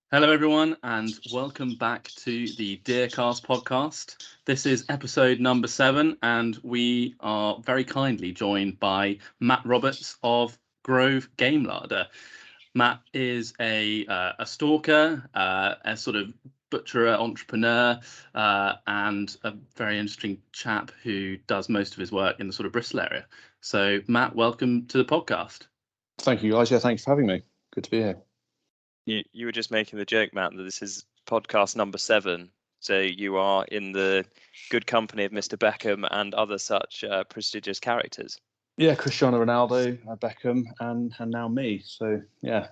Hello, everyone, and welcome back to the Deercast podcast. This is episode number 7, and we are very kindly joined by Matt Roberts of Grove Game Larder. Matt is a stalker, a sort of butcher entrepreneur, and a very interesting chap who does most of his work in the sort of Bristol area. So, Matt, welcome to the podcast. Thank you, guys. Yeah, thanks for having me. Good to be here. You were just making the joke, Matt, that this is podcast number 7. So you are in the good company of Mr. Beckham and other such prestigious characters. Yeah, Cristiano Ronaldo, Beckham, and now me. So yeah,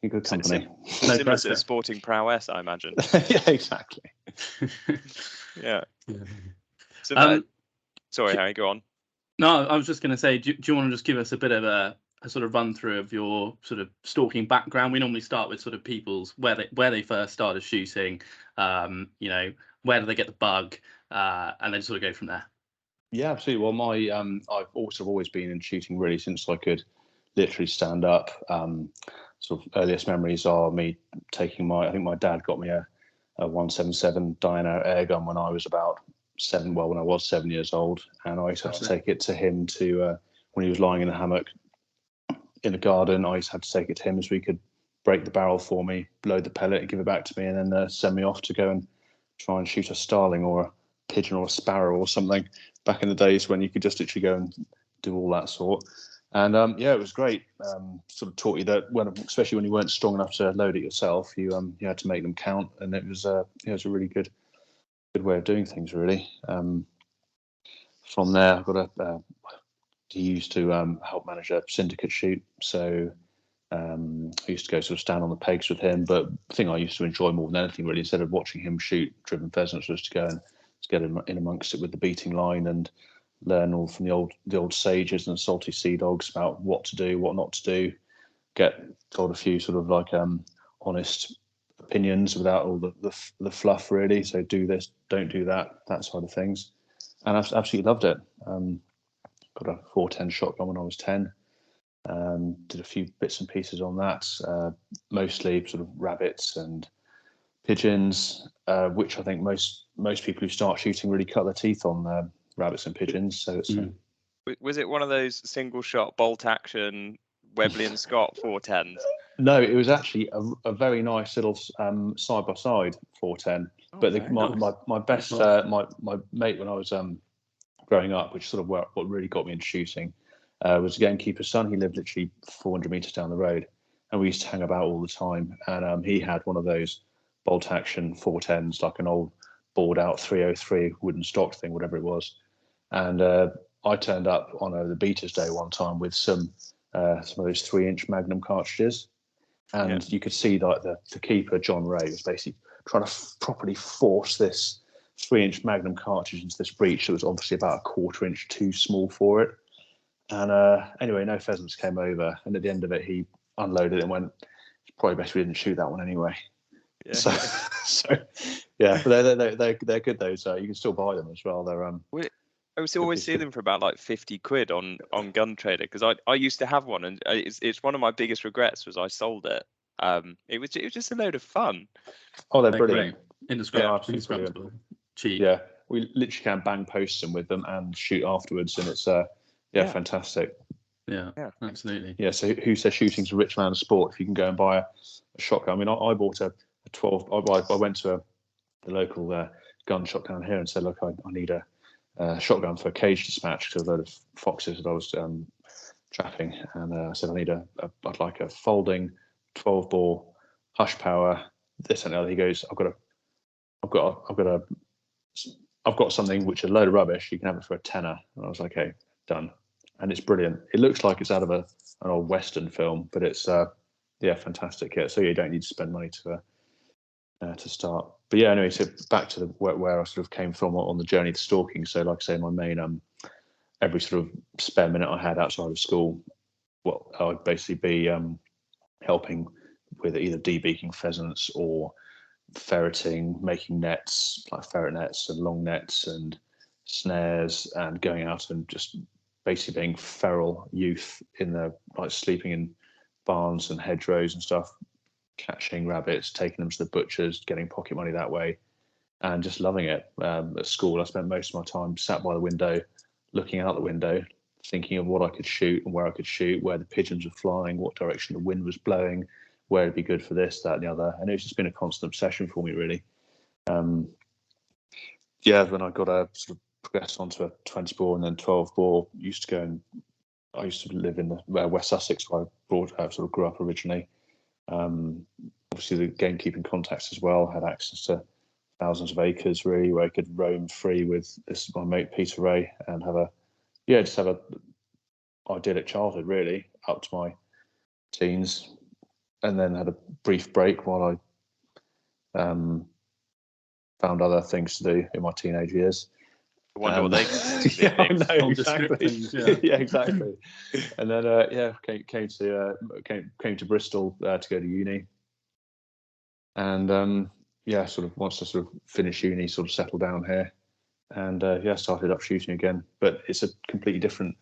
in good company. Similar to sporting prowess, I imagine. Yeah, exactly. Yeah. So Matt, sorry, Harry, go on. No, I was just going to say, do you want to just give us a bit of a sort of run through of your sort of stalking background? We normally start with sort of people's where they first started shooting, where do they get the bug, and then sort of go from there. Yeah, absolutely. Well, I've also always been in shooting really since I could literally stand up. Sort of earliest memories are me taking I think my dad got me a 177 Dyno air gun when I was about 7. Well, when I was 7 years old, and I used to have to take it to him to when he was lying in a hammock in the garden. I used to have to take it to him so he could break the barrel for me, load the pellet, and give it back to me, and then send me off to go and try and shoot a starling or a pigeon or a sparrow or something. Back in the days when you could just literally go and do all that sort. And it was great. Sort of taught you that especially when you weren't strong enough to load it yourself, you had to make them count, and it was a really good way of doing things, really. From there, I've got he used to help manage a syndicate shoot, so I used to go sort of stand on the pegs with him. But the thing I used to enjoy more than anything, really, instead of watching him shoot driven pheasants, was to go and get in amongst it with the beating line and learn all from the old sages and salty sea dogs about what to do, what not to do. Get told a few sort of like honest opinions without all the fluff, really. So do this, don't do that side of things. And I've absolutely loved it. Got a 410 shotgun when I was 10. Did a few bits and pieces on that, mostly sort of rabbits and pigeons, which I think most people who start shooting really cut their teeth on, rabbits and pigeons. So it's was it one of those single shot bolt action Webley and Scott 410s? No, it was actually a very nice little side by side 410. But my best my mate when I was growing up, which sort of what really got me into shooting, was a gamekeeper's son. He lived literally 400 meters down the road, and we used to hang about all the time. And he had one of those bolt action 410s, like an old bored out 303 wooden stock thing, whatever it was. And I turned up on the Beaters Day one time with some of those 3-inch Magnum cartridges, and you could see like the keeper John Ray was basically trying to properly force this 3-inch Magnum cartridge into this breech that was obviously about a 1/4 inch too small for it. And anyway, no pheasants came over, and at the end of it, he unloaded and went, "It's probably best we didn't shoot that one anyway." Yeah. So yeah, but they're good. Those you can still buy them as well. They're I used to always see them for about like 50 quid on Gun Trader, because I used to have one, and it's one of my biggest regrets was I sold it. It was just a load of fun. Oh, they're brilliant. Indescribable. Cheap. Yeah, we literally can bang posts them with them and shoot afterwards, and it's fantastic. Yeah, absolutely. Yeah, so who says shooting's a rich man's sport if you can go and buy a shotgun? I mean, I bought a 12. I went to the local gun shop down here and said, look, I need a shotgun for cage dispatch because a load of foxes that I was trapping, and I said I'd like a folding 12-bore hush power, this and the other. He goes, I've got something which is a load of rubbish. You can have it for a tenner. And I was like, okay, done. And it's brilliant. It looks like it's out of an old Western film, but it's fantastic. Yeah, so you don't need to spend money to start. But yeah, anyway, so back to where I sort of came from on the journey to stalking. So like I say, my main every sort of spare minute I had outside of school, I'd basically be helping with either debeaking pheasants or ferreting, making nets like ferret nets and long nets and snares, and going out and just basically being feral youth in the sleeping in barns and hedgerows and stuff, catching rabbits, taking them to the butchers, getting pocket money that way, and just loving it. At school, I spent most of my time sat by the window, looking out the window, thinking of what I could shoot and where I could shoot, where the pigeons were flying, what direction the wind was blowing, where it'd be good for this, that, and the other. And it's just been a constant obsession for me, really. When I got a sort of progressed onto a 20 bore and then 12 bore, I used to live in the West Sussex, where I sort of grew up originally. Obviously, the gamekeeping contacts as well, had access to thousands of acres, really, where I could roam free with my mate Peter Ray and have a idyllic childhood, really, up to my teens, and then had a brief break while I found other things to do in my teenage years. I wonder what they yeah, I know, exactly. Yeah. Exactly. And then came to Bristol to go to uni, and sort of once I sort of finished uni, sort of settled down here, and started up shooting again. But it's a completely different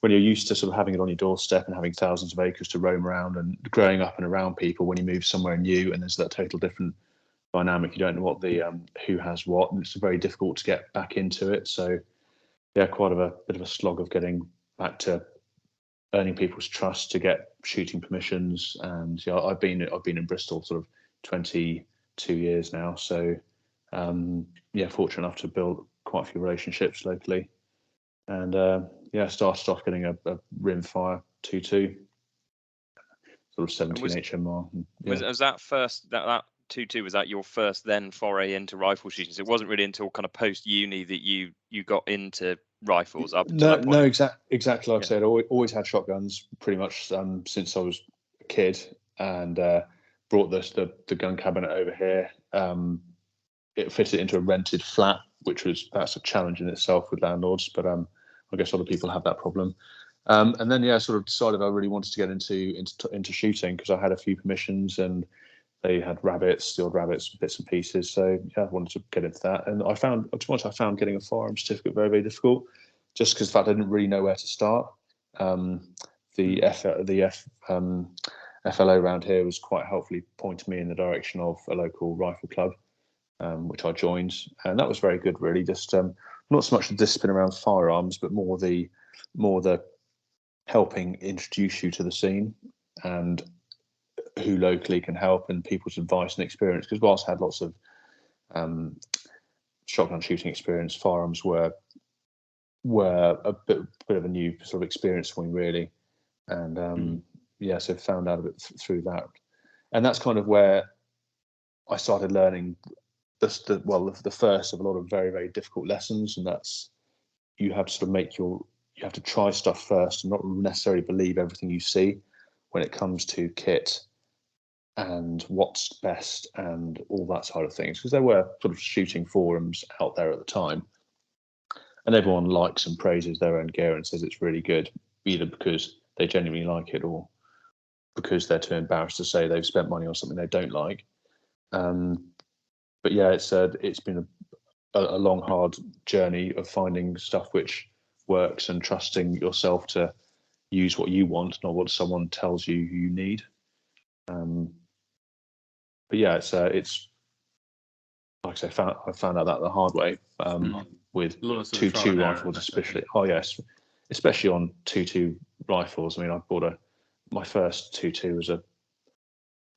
when you're used to sort of having it on your doorstep and having thousands of acres to roam around and growing up and around people. When you move somewhere new and there's that total different dynamic, you don't know what the who has what, and it's very difficult to get back into it. So quite a bit of a slog of getting back to earning people's trust to get shooting permissions. And I've been in Bristol sort of 22 years now, so fortunate enough to build quite a few relationships locally, and started off getting a rimfire 2.2, sort of 17 HMR. Was that first that 2.2, was that your first then foray into rifle shooting? So it wasn't really until kind of post uni that you got into rifles up until that point? No, exactly like I said. I always had shotguns pretty much since I was a kid, and brought the gun cabinet over here. It fitted into a rented flat, that's a challenge in itself with landlords, but I guess other people have that problem. And then sort of decided I really wanted to get into shooting, because I had a few permissions and they had stilled rabbits, bits and pieces. So I wanted to get into that. And I found getting a firearm certificate very, very difficult, just because I didn't really know where to start. The FLO around here was quite helpfully pointing me in the direction of a local rifle club, which I joined, and that was very good, really. Just not so much the discipline around firearms, but more the helping introduce you to the scene and who locally can help, and people's advice and experience. Because whilst I had lots of shotgun shooting experience, firearms were a bit of a new sort of experience for me, really. And so found out a bit through that, and that's kind of where I started learning the first of a lot of very, very difficult lessons, and that's you have to sort of you have to try stuff first and not necessarily believe everything you see when it comes to kit and what's best and all that side of things, because there were sort of shooting forums out there at the time, and everyone likes and praises their own gear and says it's really good, either because they genuinely like it or because they're too embarrassed to say they've spent money on something they don't like. But it's been a long, hard journey of finding stuff which works and trusting yourself to use what you want, not what someone tells you you need. It's like I say, I found out that the hard way with 2.2 rifles, especially. Oh yes, especially on 2.2 rifles. I mean, I bought my first 2.2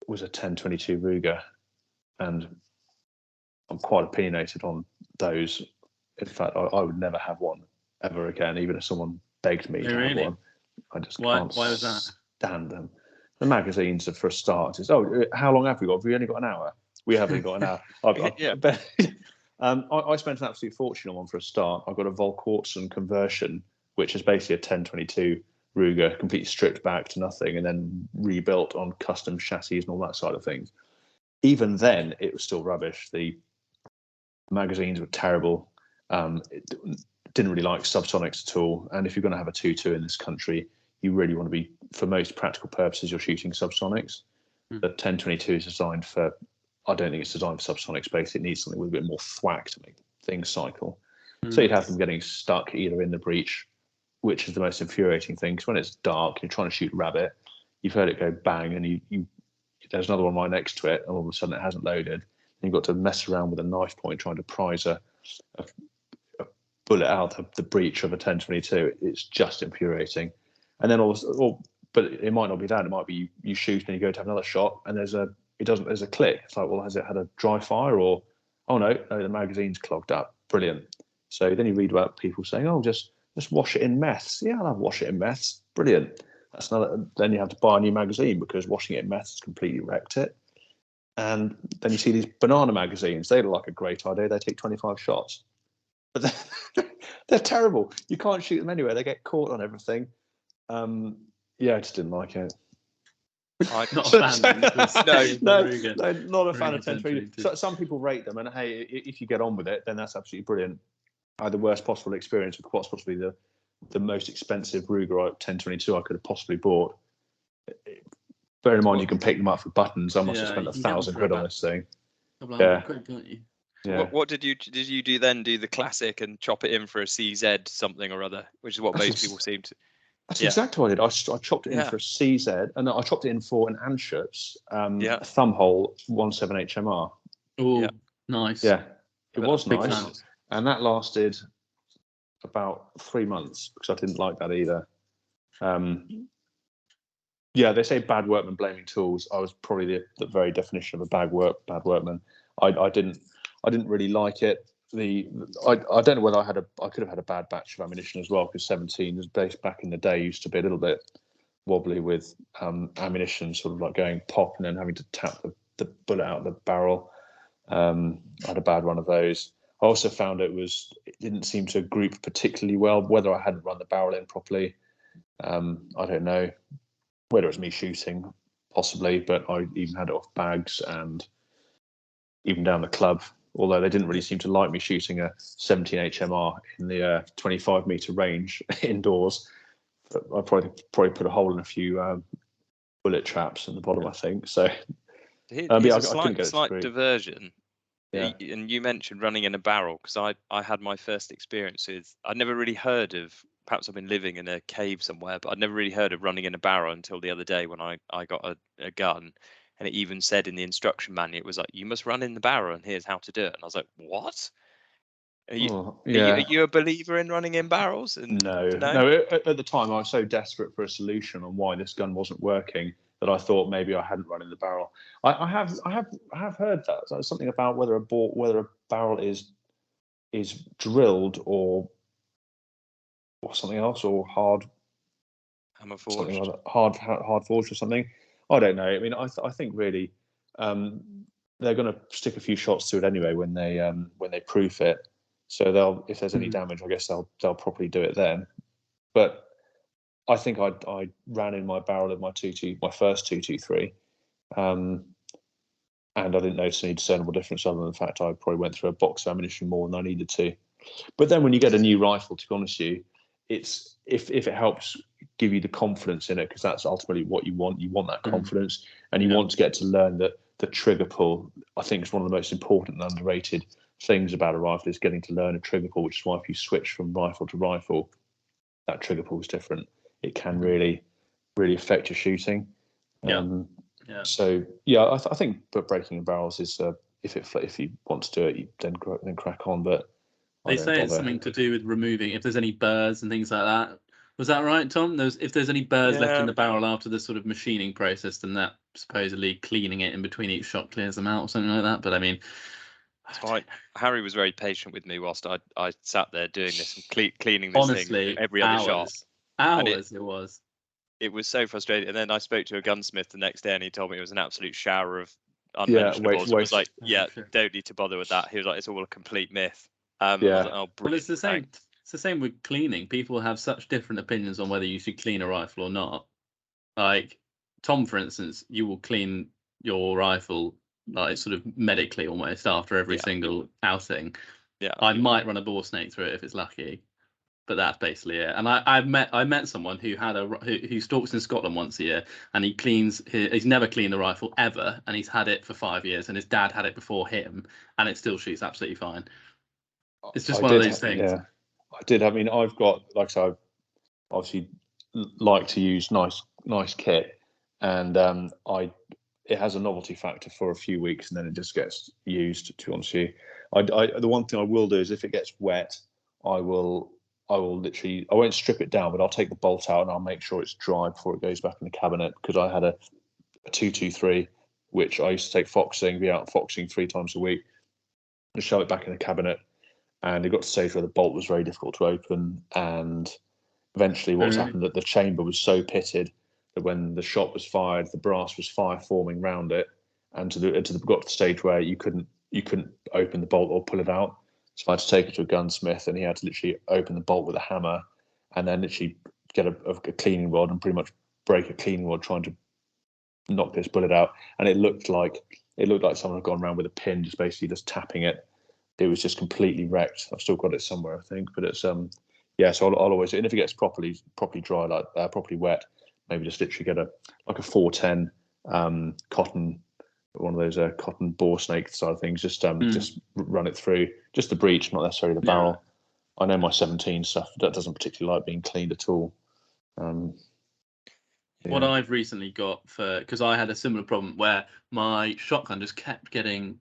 was a 10-22 Ruger, and I'm quite opinionated on those. In fact, I would never have one ever again, even if someone begged me to have one. I just can't stand them. The magazines are, for a start, how long have we got? Have we only got an hour? We haven't got an hour. I spent an absolute fortune on one for a start. I got a Volquartsen conversion, which is basically a 10-22 Ruger, completely stripped back to nothing, and then rebuilt on custom chassis and all that side of things. Even then, it was still rubbish. The magazines were terrible. Didn't really like subsonics at all. And if you're going to have a 2.2 in this country, you really want to be, for most practical purposes, you're shooting subsonics. The 10-22 is designed for, I don't think it's designed for subsonic space. It needs something with a bit more thwack to make things cycle. So you'd have them getting stuck either in the breech, which is the most infuriating thing, because when it's dark, you're trying to shoot a rabbit, you've heard it go bang, and the there's another one right next to it, and all of a sudden it hasn't loaded. And you've got to mess around with a knife point trying to prise a bullet out of the breech of a 10-22. It's just infuriating. And then but it might not be that. It might be you shoot and you go to have another shot, and there's a click. It's like, well, has it had a dry fire, or no, the magazine's clogged up. Brilliant. So then you read about people saying, oh, just wash it in meths. Yeah, I'll have wash it in meths. Brilliant. That's another. Then you have to buy a new magazine because washing it in meths has completely wrecked it. And then you see these banana magazines. They look like a great idea. They take 25 shots, but they're terrible. You can't shoot them anywhere. They get caught on everything. I just didn't like it. I'm not a fan. No, not a fan of 10-3. So some people rate them, and hey, if you get on with it, then that's absolutely brilliant. I had the worst possible experience with what's possibly the most expensive Ruger 10-22 I could have possibly bought. Bear in mind, you can pick them up for buttons. I must have spent £1,000 on this thing. Yeah. What did you do then? Do the classic and chop it in for a CZ something or other, which is what most people seem to. That's exactly what I did. I chopped it in for a CZ, and I chopped it in for an Anschutz thumb hole 17 HMR. Oh, nice. Yeah, it was nice, and that lasted about 3 months because I didn't like that either. They say bad workman blaming tools. I was probably the very definition of a bad workman. I didn't really like it. I don't know whether I could have had a bad batch of ammunition as well, because 17 was based back in the day used to be a little bit wobbly with ammunition, sort of like going pop and then having to tap the bullet out of the barrel. I had a bad run of those. I also found it didn't seem to group particularly well, whether I hadn't run the barrel in properly. I don't know whether it was me shooting, possibly, but I even had it off bags and even down the club. Although they didn't really seem to like me shooting a 17 HMR in the 25 meter range indoors. But I probably put a hole in a few bullet traps in the bottom, I think. So here's a slight diversion. Yeah. And you mentioned running in a barrel, because I had my first experience with. I'd never really heard of. Perhaps I've been living in a cave somewhere, but I'd never really heard of running in a barrel until the other day when I got a gun. And it even said in the instruction manual, it was like, you must run in the barrel and here's how to do it. And I was like, what? Are you a believer in running in barrels? No. At the time, I was so desperate for a solution on why this gun wasn't working that I thought maybe I hadn't run in the barrel. I have heard that. So something about whether a barrel is drilled or something else, or hard hammer forged, something like that, hard forged or something. I don't know. I mean, I think really they're going to stick a few shots to it anyway when they proof it. So if there's any damage, I guess they'll probably do it then. But I think I ran in my barrel of my first 223, and I didn't notice any discernible difference other than the fact I probably went through a box of ammunition more than I needed to. But then when you get a new rifle, to be honest with you, it's if it helps give you the confidence in it, because that's ultimately what you want. You want that confidence, and you want to get to learn that the trigger pull. I think is one of the most important and underrated things about a rifle, is getting to learn a trigger pull, which is why if you switch from rifle to rifle, that trigger pull is different. It can really, really affect your shooting. So I think breaking in barrels is if you want to do it, then crack on. But they say it's something to do with removing if there's any burrs and things like that. Was that right, Tom? If there's any burrs left in the barrel after the sort of machining process, then that supposedly cleaning it in between each shot clears them out or something like that. But I mean, Harry was very patient with me whilst I sat there doing this and cleaning this thing every other shot. Hours it was so frustrating. And then I spoke to a gunsmith the next day, and he told me it was an absolute shower of unmentionables. I was like, don't need to bother with that. He was like, it's all a complete myth. I was like, well, it's the same. It's the same with cleaning. People have such different opinions on whether you should clean a rifle or not. Like Tom, for instance, you will clean your rifle like sort of medically almost after every single outing. Yeah, I might run a bore snake through it if it's lucky, but that's basically it. And I met someone who had who stalks in Scotland once a year, and he's never cleaned the rifle ever, and he's had it for 5 years, and his dad had it before him, and it still shoots absolutely fine. It's just one of those things. Yeah, I did. I mean, I've got, like I said, I obviously like to use nice kit, and I it has a novelty factor for a few weeks, and then it just gets used. To be honest with you, the one thing I will do is if it gets wet, I will literally, I won't strip it down, but I'll take the bolt out and I'll make sure it's dry before it goes back in the cabinet, because I had a 223, which I used to take foxing, be out foxing 3 times a week, and shove it back in the cabinet. And it got to the stage where the bolt was very difficult to open, and eventually what's happened, that the chamber was so pitted that when the shot was fired, the brass was fire forming round it, and got to the stage where you couldn't open the bolt or pull it out. So I had to take it to a gunsmith, and he had to literally open the bolt with a hammer, and then literally get a cleaning rod and pretty much break a cleaning rod trying to knock this bullet out. And it looked like someone had gone around with a pin, just tapping it. It was just completely wrecked. I've still got it somewhere, I think, but it's So I'll always, and if it gets properly dry, like properly wet, maybe just literally get a 410 cotton, one of those cotton bore snake side of things. Just run it through, just the breech, not necessarily the barrel. I know my 17 stuff that doesn't particularly like being cleaned at all. What I've recently got because I had a similar problem where my shotgun just kept getting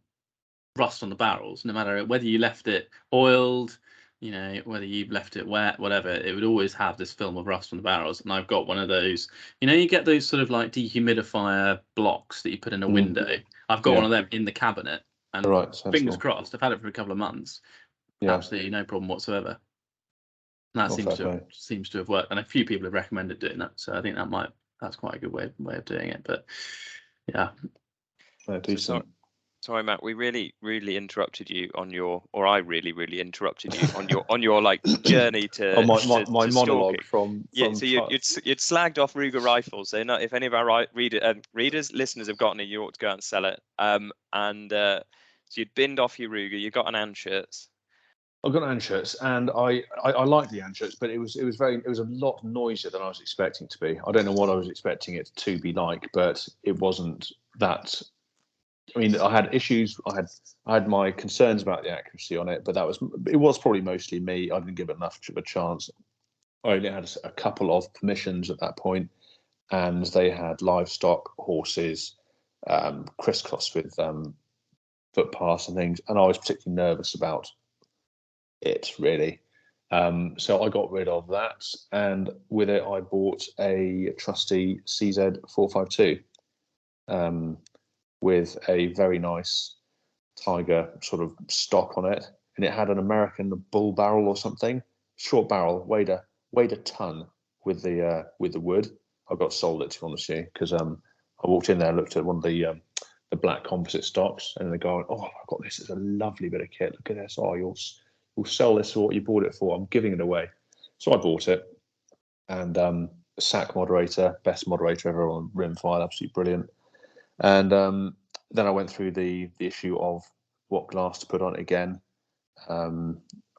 rust on the barrels, no matter whether you left it oiled, whether you left it wet, whatever, it would always have this film of rust on the barrels. And I've got one of those, you get those sort of like dehumidifier blocks that you put in a window. I've got one of them in the cabinet, and fingers crossed, I've had it for a couple of months. Absolutely no problem whatsoever. And that seems to have worked, and a few people have recommended doing that. So I think that's quite a good way of doing it. But yeah, decent. Sorry, Matt. We really, really interrupted you I really, really interrupted you on your like journey to my monologue from so you'd slagged off Ruger rifles. So if any of our listeners have gotten it, you ought to go out and sell it. So you'd binned off your Ruger. You got an Anschutz. I got an Anschutz, and I liked the Anschutz, but it was a lot noisier than I was expecting it to be. I don't know what I was expecting it to be like, but it wasn't that. I mean, I had issues. I had my concerns about the accuracy on it, but it was probably mostly me. I didn't give it enough of a chance. I only had a couple of permissions at that point, and they had livestock, horses, crisscrossed with footpaths and things, and I was particularly nervous about it, really. So I got rid of that, and with it I bought a trusty CZ452 with a very nice Tiger sort of stock on it, and it had an American bull barrel or something, short barrel, weighed a ton with the wood. I got sold it, to be honest with you, because I walked in there, looked at one of the black composite stocks, and the guy went, "Oh, I've got this. It's a lovely bit of kit. Look at this. Oh, you'll sell this for what you bought it for. I'm giving it away." So I bought it, and SAC moderator, best moderator ever on Rimfire, absolutely brilliant. And then I went through the issue of what glass to put on it again.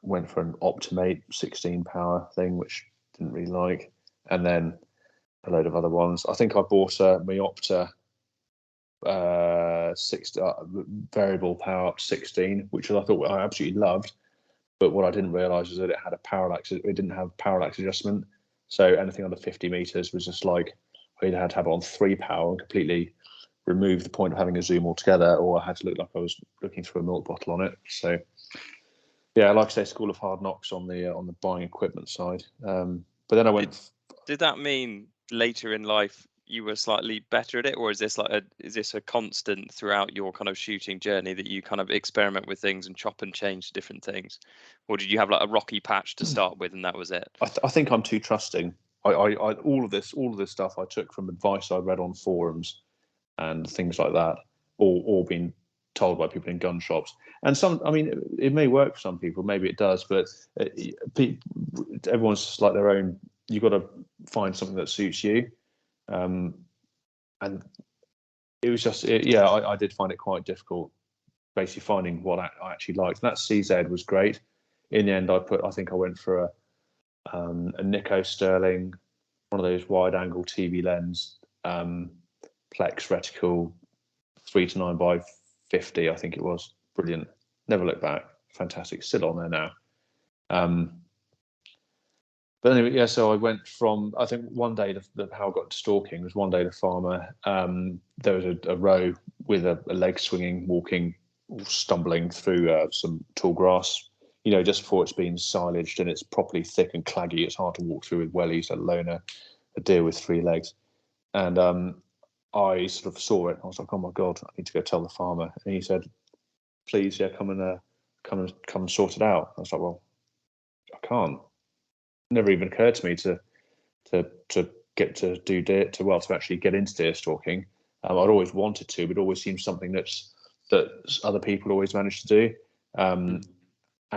Went for an Optimate 16 power thing, which didn't really like, and then a load of other ones. I think I bought a Meopta variable power up 16, which I thought I absolutely loved. But what I didn't realise was that it had a parallax. It didn't have parallax adjustment, so anything under 50 meters was just like I either had to have it on 3 power and completely remove the point of having a zoom altogether, or I had to look like I was looking through a milk bottle on it. So yeah, like I say, school of hard knocks on the buying equipment side. But then I went. Did that mean later in life you were slightly better at it, or is this a constant throughout your kind of shooting journey that you kind of experiment with things and chop and change different things, or did you have like a rocky patch to start with and that was it? I think I'm too trusting. I all of this stuff I took from advice I read on forums and things like that, or been told by people in gun shops. And it may work for some people, maybe it does, but everyone's just like their own. You've got to find something that suits you. And it was just, I did find it quite difficult, basically finding what I actually liked. And that CZ was great. In the end, I think I went for a Nico Sterling, one of those wide-angle TV lens, Plex reticle, 3 to 9 by 50, I think it was. Brilliant. Never looked back. Fantastic. Still on there now. But anyway, yeah. So I went from, I think one day how I got to stalking was one day the farmer. There was a row with a leg swinging, walking, stumbling through some tall grass. Just before it's been silaged and it's properly thick and claggy, it's hard to walk through with wellies, let alone a deer with 3 legs. And I sort of saw it. I was like, oh my God, I need to go tell the farmer. And he said, please, yeah, come and sort it out. I was like, well, I can't. It never even occurred to me to get to do deer, to actually get into deer stalking. I'd always wanted to, but it always seems something that other people always manage to do. And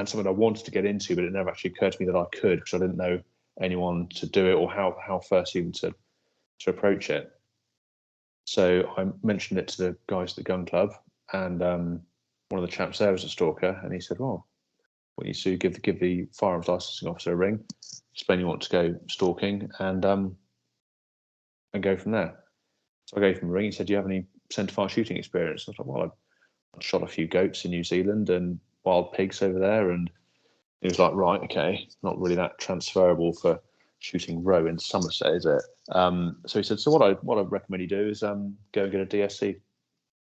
something I wanted to get into, but it never actually occurred to me that I could, because I didn't know anyone to do it or how first even to approach it. So I mentioned it to the guys at the gun club, and one of the chaps there was a stalker, and he said, well, what you do, give the firearms licensing officer a ring, explain you want to go stalking, and go from there. So I gave him a ring. He said, do you have any centerfire shooting experience? I was like, well, I shot a few goats in New Zealand and wild pigs over there. And he was like, right, okay, not really that transferable for shooting roe in Somerset, is it? So he said, so what I recommend you do is go and get a DSC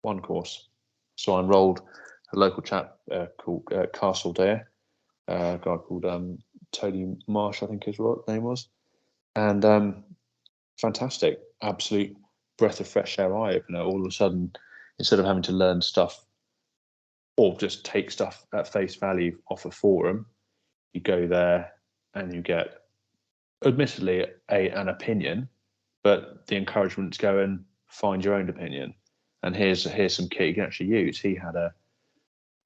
1 course. So I enrolled a local chap called Castle Deer, a guy called Tony Marsh, I think his name was. And fantastic, absolute breath of fresh air eye opener. All of a sudden, instead of having to learn stuff or just take stuff at face value off a forum, you go there and you get, admittedly, an opinion, but the encouragement to go and find your own opinion. And here's some kit you can actually use. He had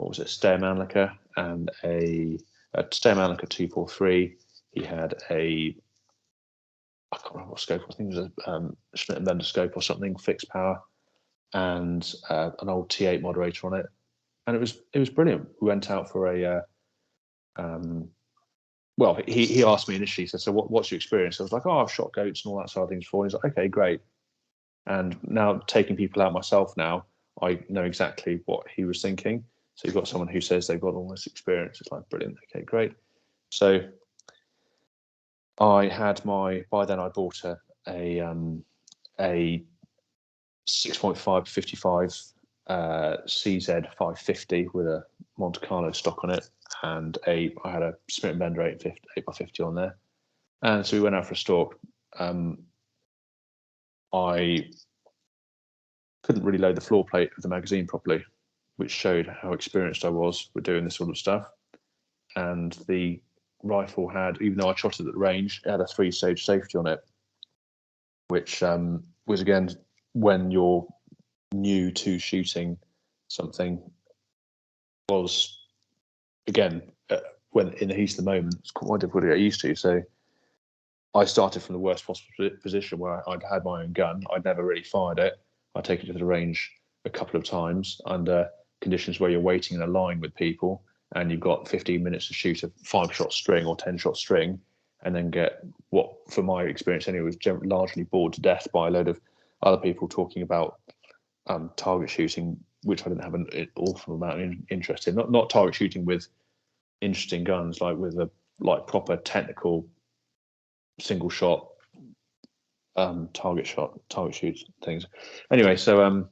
Steyr Mannlicher and a Steyr Mannlicher 243. He had I can't remember what scope. I think it was a Schmidt and Bender scope or something, fixed power, and an old T8 moderator on it. And it was brilliant. We went out for well, he asked me initially, he said, so what's your experience? I was like, oh, I've shot goats and all that sort of things before. And he's like, okay, great. And now taking people out myself now, I know exactly what he was thinking. So you've got someone who says they've got all this experience. It's like, brilliant. Okay, great. So I had by then I bought a 6.5 55 CZ 550 with a Monte Carlo stock on it, and I had a Smith & Bender 8x50 on there. And so we went out for a stalk. I couldn't really load the floor plate of the magazine properly, which showed how experienced I was with doing this sort of stuff. And the rifle had, even though I shot it at the range, it had a 3-stage safety on it, which was, again, when you're new to shooting something, was, again, when in the heat of the moment, it's quite difficult to get used to. So I started from the worst possible position, where I'd had my own gun. I'd never really fired it. I'd taken it to the range a couple of times under conditions where you're waiting in a line with people, and you've got 15 minutes to shoot a 5-shot string or 10-shot string, and then get what, for my experience anyway, was largely bored to death by a load of other people talking about target shooting, which I didn't have an awful amount of interest in. Not target shooting with interesting guns, like with like proper technical single shot target shoot things. Anyway, so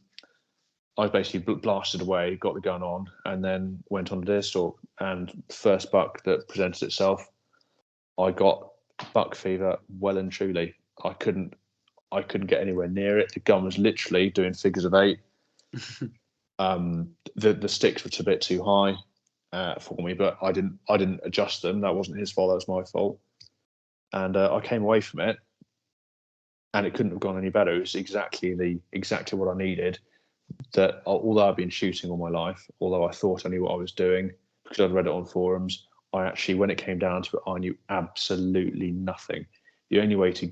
I basically blasted away, got the gun on, and then went on a deer stalk. And the first buck that presented itself, I got buck fever well and truly. I couldn't get anywhere near it. The gun was literally doing figures of 8. The sticks were a bit too high for me, but I didn't adjust them. That wasn't his fault. That was my fault. And I came away from it, and it couldn't have gone any better. It was exactly what I needed. That although I've been shooting all my life, although I thought I knew what I was doing because I'd read it on forums, I actually, when it came down to it, I knew absolutely nothing. The only way to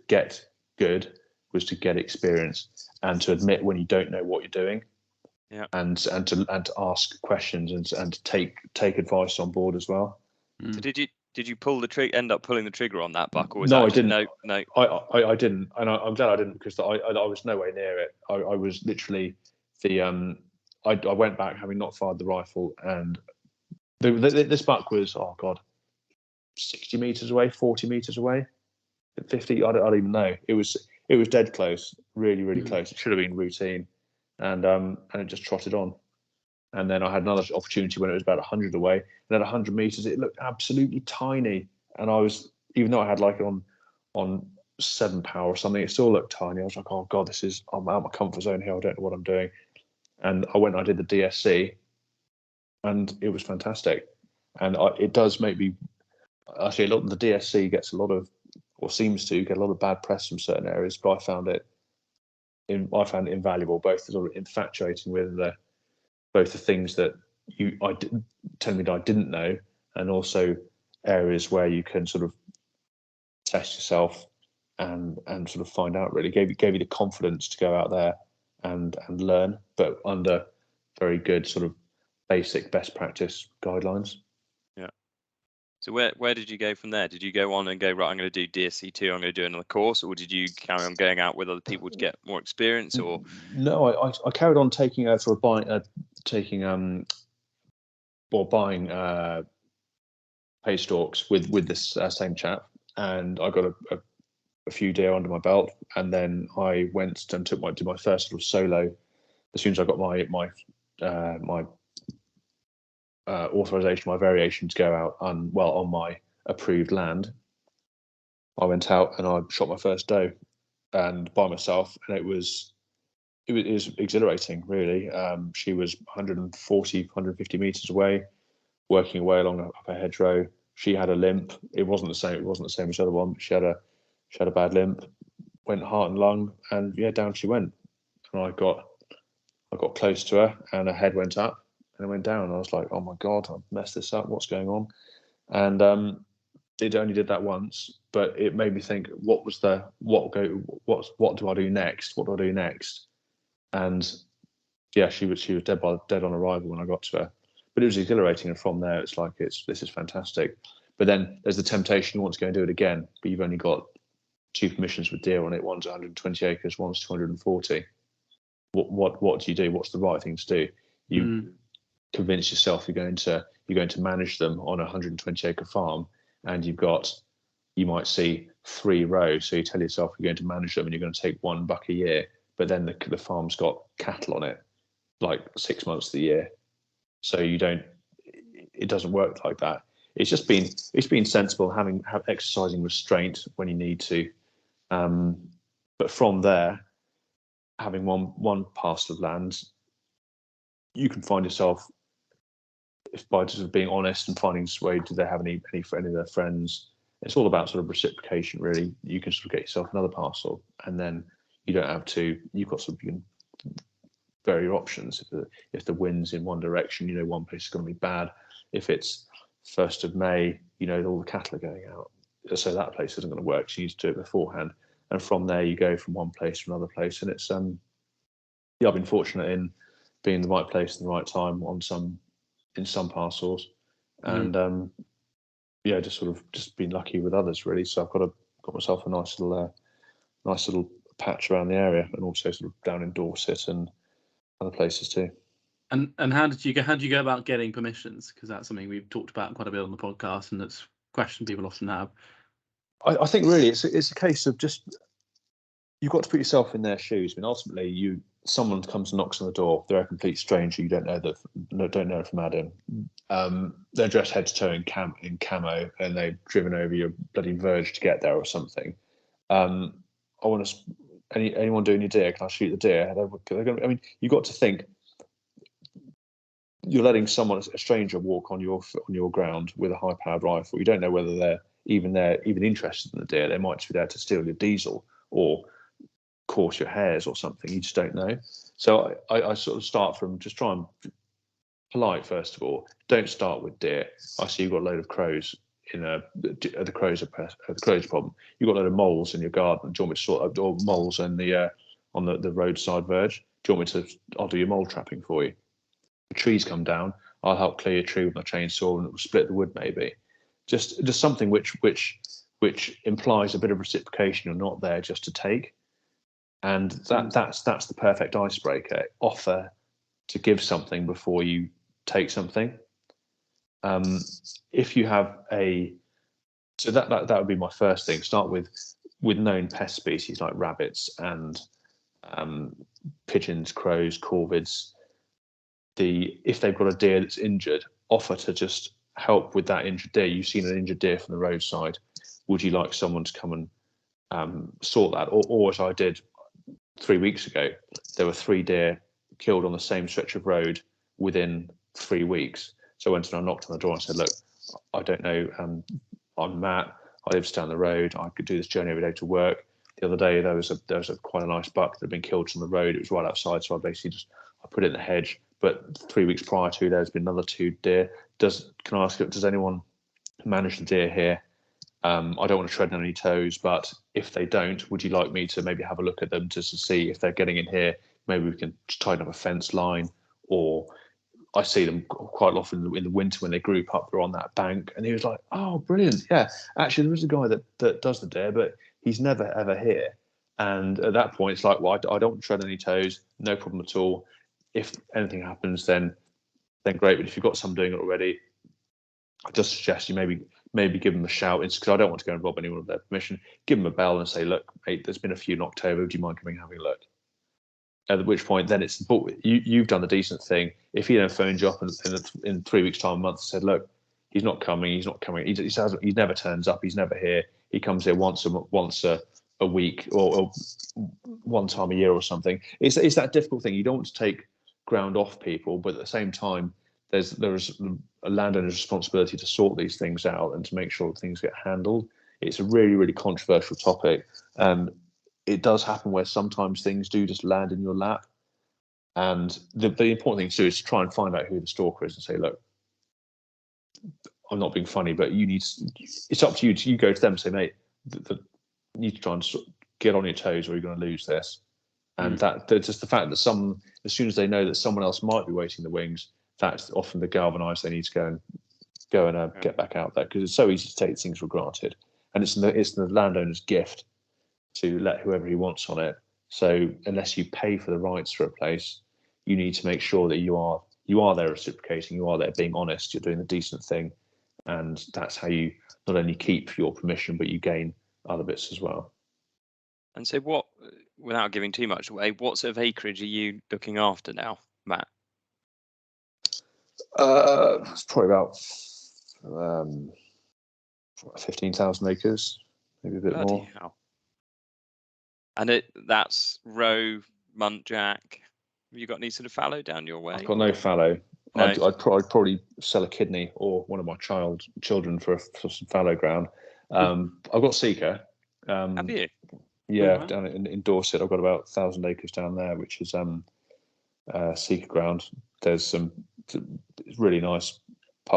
get good was to get experience and to admit when you don't know what you're doing. Yeah. And to ask questions and to take advice on board as well. So did you pull the trigger? End up pulling the trigger on that buck, or was no, that I didn't. No. I didn't, and I'm glad I didn't, because I was nowhere near it. I was literally I went back having not fired the rifle, and this buck was, oh God, 60 meters away, 40 meters away, 50. I don't even know. It was dead close, really, really close. It should have been routine, and it just trotted on. And then I had another opportunity when it was about 100 away, and at 100 meters, it looked absolutely tiny. And I was, even though I had like on 7 power or something, it still looked tiny. I was like, oh God, I'm out of my comfort zone here. I don't know what I'm doing. And I went and I did the DSC, and it was fantastic. And it does make me, actually, the DSC gets a lot of, or seems to get a lot of bad press from certain areas, but I found it invaluable, both sort of infatuating with both the things that telling me that I didn't know, and also areas where you can sort of test yourself and sort of find out. Really gave you the confidence to go out there and learn, but under very good sort of basic best practice guidelines. Yeah. So where did you go from there? Did you go on and go, right, I'm going to do DSC2, I'm going to do another course, or did you carry on going out with other people to get more experience? Or no, I carried on taking buying pay stalks with this same chap, and I got a few deer under my belt, and then I went and did my first sort of solo. As soon as I got my authorization, my variation to go out on my approved land, I went out and I shot my first doe, and by myself, and it was exhilarating, really. She was 140, 150 meters away, working away along up a hedgerow. She had a limp. It wasn't the same as the other one, but she had a bad limp. Went heart and lung, and yeah, down she went. And I got close to her, and her head went up, and it went down. And I was like, oh my God, I've messed this up. What's going on? And it only did that once, but it made me think, what do I do next? What do I do next? And yeah, she was dead on arrival when I got to her. But it was exhilarating, and from there, it's like this is fantastic. But then there's the temptation, you want to go and do it again, but you've only got 2 permissions with deer on it. One's 120 acres, one's 240. What do you do? What's the right thing to do? You convince yourself you're going to manage them on a 120 acre farm, and you might see 3 rows. So you tell yourself you're going to manage them, and you're going to take 1 buck a year. But then the farm's got cattle on it, like 6 months of the year. So it doesn't work like that. It's been sensible, exercising restraint when you need to. But from there, having one parcel of land, you can find yourself, by just being honest and finding way, do they have any of their friends? It's all about sort of reciprocation, really. You can sort of get yourself another parcel, and then you don't have to. You've got you can vary your options. If the wind's in one direction, one place is going to be bad. If it's 1st of May, all the cattle are going out, so that place isn't going to work. So you need to do it beforehand, and from there you go from one place to another place. And it's I've been fortunate in being in the right place at the right time in some parcels, and just been lucky with others, really. So I've got myself a nice little patch around the area, and also sort of down in Dorset and other places too. And how did you go about getting permissions? Because that's something we've talked about quite a bit on the podcast, and that's a question people often have. I think really it's a case of just, you've got to put yourself in their shoes. I mean, ultimately, someone comes and knocks on the door. They're a complete stranger. You don't know from Adam. They're dressed head to toe in camo, and they've driven over your bloody verge to get there or something. I want to. Anyone doing your deer? Can I shoot the deer? You've got to think. You're letting a stranger walk on your ground with a high-powered rifle. You don't know whether they're even interested in the deer. They might be there to steal your diesel or course your hares or something. You just don't know. So I sort of start from just try and polite first of all. Don't start with deer. I see you've got a load of crows. The crows problem. You've got a load of moles in your garden. Do you want me to sort out, or moles on the roadside verge? Do you want me to? I'll do your mole trapping for you. The trees come down, I'll help clear your tree with my chainsaw, and it will split the wood maybe. Just something which implies a bit of reciprocation. You're not there just to take, and that's the perfect icebreaker. Offer to give something before you take something. If you have a So that would be my first thing. Start with known pest species like rabbits and pigeons, crows, corvids. If they've got a deer that's injured, offer to just help with that injured deer. You've seen an injured deer from the roadside. Would you like someone to come and sort that? Or as I did 3 weeks ago, there were 3 deer killed on the same stretch of road within 3 weeks. So I went and I knocked on the door and said, look, I don't know, I'm Matt, I live just down the road, I could do this journey every day to work. The other day there was a quite a nice buck that had been killed on the road. It was right outside, so I basically I put it in the hedge. But 3 weeks prior to, there's been another 2 deer. Can I ask, does anyone manage the deer here? I don't want to tread on any toes, but if they don't, would you like me to maybe have a look at them just to see if they're getting in here? Maybe we can tighten up a fence line, or I see them quite often in the winter when they group up, they're on that bank. And he was like, oh, brilliant. Yeah, actually, there is a guy that does the deer, but he's never, ever here. And at that point, it's like, well, I don't want to tread any toes, no problem at all. If anything happens, then great. But if you've got someone doing it already, I just suggest you maybe give them a shout. It's because I don't want to go and rob anyone of their permission. Give them a bell and say, look, mate, there's been a few knocked over. Do you mind coming and having a look? At which point, then it's you've done the decent thing. If he then phoned you up in 3 weeks' time, a month, and said, look, he's not coming. He never turns up. He's never here. He comes here once a week or one time a year or something. It's that difficult thing. You don't want to take ground off people, but at the same time, there's a landowner's responsibility to sort these things out and to make sure things get handled. It's a really, really controversial topic. It does happen where sometimes things do just land in your lap. And the important thing to do is to try and find out who the stalker is and say, look, I'm not being funny, but it's up to you. You go to them and say, mate, you need to try and get on your toes or you're going to lose this. And that's just the fact that as soon as they know that someone else might be waiting in the wings, that's often the galvanise they need to go and get back out there, because it's so easy to take things for granted. And it's the landowner's gift to let whoever he wants on it. So unless you pay for the rights for a place, you need to make sure that you are there reciprocating, you are there being honest, you're doing the decent thing. And that's how you not only keep your permission, but you gain other bits as well. And so without giving too much away, what sort of acreage are you looking after now, Matt? It's probably about 15,000 acres, maybe a bit more. Hell. And that's roe, muntjac. Have you got any sort of fallow down your way? I've got no fallow. No. I'd probably sell a kidney or one of my children for some fallow ground. I've got Seeker. Have you? Yeah, down in Dorset, I've got about 1,000 acres down there, which is Seeker ground. There's some really nice